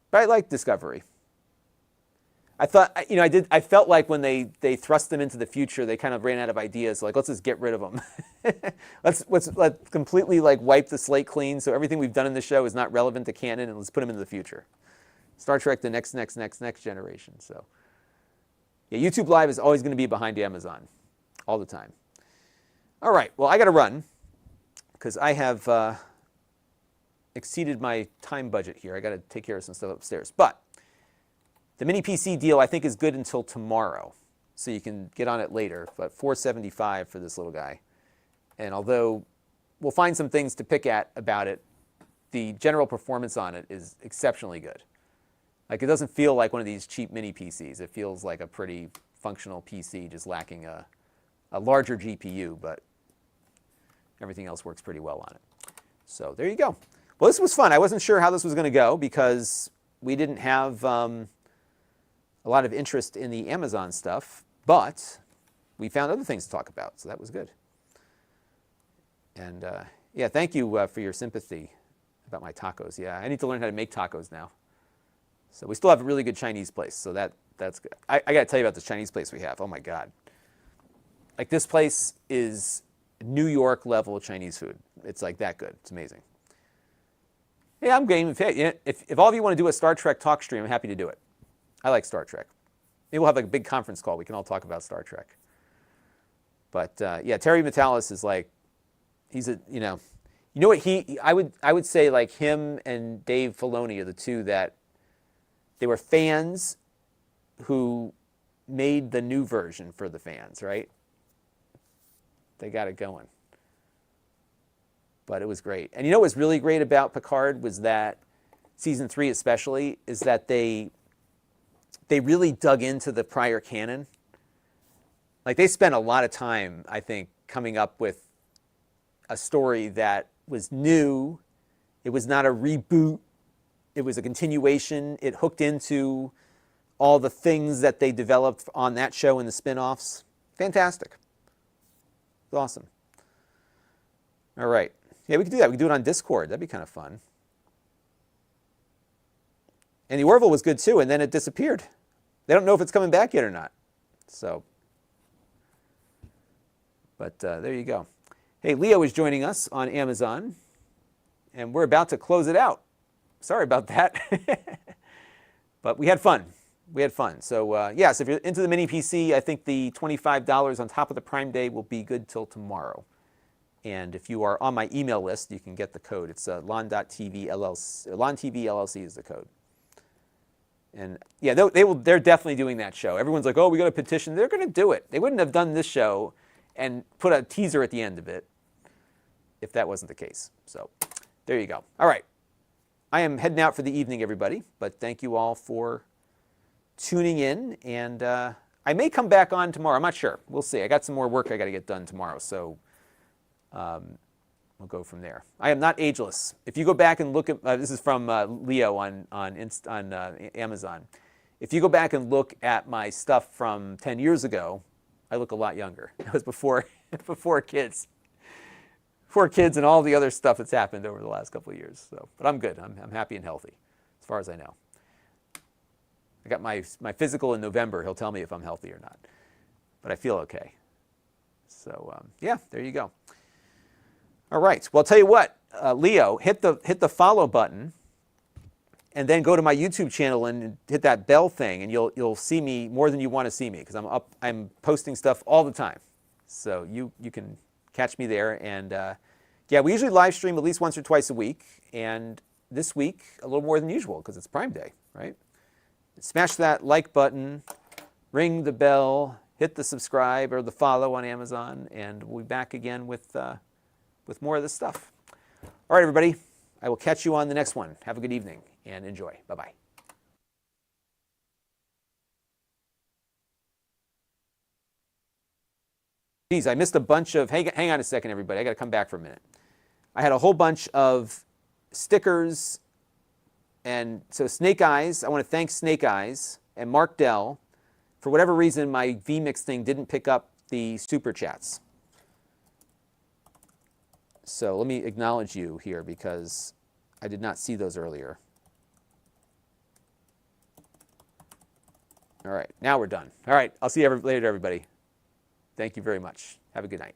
but I like Discovery. I thought, I felt like when they thrust them into the future, they kind of ran out of ideas. Like, let's just get rid of them. let's completely like wipe the slate clean, so everything we've done in the show is not relevant to canon, and let's put them into the future. Star Trek, the next generation. So, yeah, YouTube Live is always going to be behind Amazon, all the time. All right, well, I got to run because I have exceeded my time budget here. I got to take care of some stuff upstairs, but. The mini PC deal I think is good until tomorrow, so you can get on it later. But $475 for this little guy, and although we'll find some things to pick at about it, the general performance on it is exceptionally good. Like it doesn't feel like one of these cheap mini PCs. It feels like a pretty functional PC, just lacking a larger GPU, but everything else works pretty well on it. So there you go. Well, this was fun. I wasn't sure how this was going to go because we didn't have a lot of interest in the Amazon stuff, but we found other things to talk about, so that was good. And yeah, thank you for your sympathy about my tacos. Yeah, I need to learn how to make tacos now. So we still have a really good Chinese place, so that's good. I got to tell you about this Chinese place we have. Oh my God. Like this place is New York level Chinese food. It's like that good. It's amazing. Yeah, I'm game. If all of you want to do a Star Trek talk stream, I'm happy to do it. I like Star Trek. Maybe we'll have like a big conference call. We can all talk about Star Trek. But yeah, Terry Matalas is like, he's a, what I would say like him and Dave Filoni are the two that they were fans who made the new version for the fans, right? They got it going. But it was great. And what was really great about Picard was that, season 3 especially, is that they really dug into the prior canon. Like they spent a lot of time, I think, coming up with a story that was new. It was not a reboot. It was a continuation. It hooked into all the things that they developed on that show and the spin-offs. Fantastic. It's awesome. All right. Yeah, we could do that. We could do it on Discord. That'd be kind of fun. And the Orville was good too, and then it disappeared. They don't know if it's coming back yet or not. So, but there you go. Hey, Leo is joining us on Amazon, and we're about to close it out. Sorry about that. But we had fun. We had fun. So, yes, if you're into the mini PC, I think the $25 on top of the Prime Day will be good till tomorrow. And if you are on my email list, you can get the code. It's Lon.TV LLC. Lon.TV LLC is the code. And yeah, they're definitely doing that show. Everyone's like, oh, we got a petition. They're going to do it. They wouldn't have done this show and put a teaser at the end of it if that wasn't the case. So there you go. All right. I am heading out for the evening, everybody. But thank you all for tuning in. And I may come back on tomorrow. I'm not sure. We'll see. I got some more work I got to get done tomorrow. So we'll go from there. I am not ageless. If you go back and look at, this is from Leo on Amazon. If you go back and look at my stuff from 10 years ago, I look a lot younger. It was before kids. Before kids and all the other stuff that's happened over the last couple of years. So, but I'm good. I'm happy and healthy. far as I know. I got my physical in November. He'll tell me if I'm healthy or not. But I feel okay. So, yeah, there you go. All right. Well, I'll tell you what, Leo, hit the follow button, and then go to my YouTube channel and hit that bell thing, and you'll see me more than you want to see me, because I'm posting stuff all the time. So you can catch me there. And yeah, we usually live stream at least once or twice a week, and this week a little more than usual because it's Prime Day, right? Smash that like button, ring the bell, hit the subscribe or the follow on Amazon, and we'll be back again with more of this stuff. All right, everybody. I will catch you on the next one. Have a good evening and enjoy. Bye-bye. Geez, I missed a bunch of, hang on a second, everybody. I got to come back for a minute. I had a whole bunch of stickers. And so Snake Eyes, I want to thank Snake Eyes and Mark Dell. For whatever reason, my vMix thing didn't pick up the super chats. So let me acknowledge you here because I did not see those earlier. All right, now we're done. All right, I'll see you later, everybody. Thank you very much. Have a good night.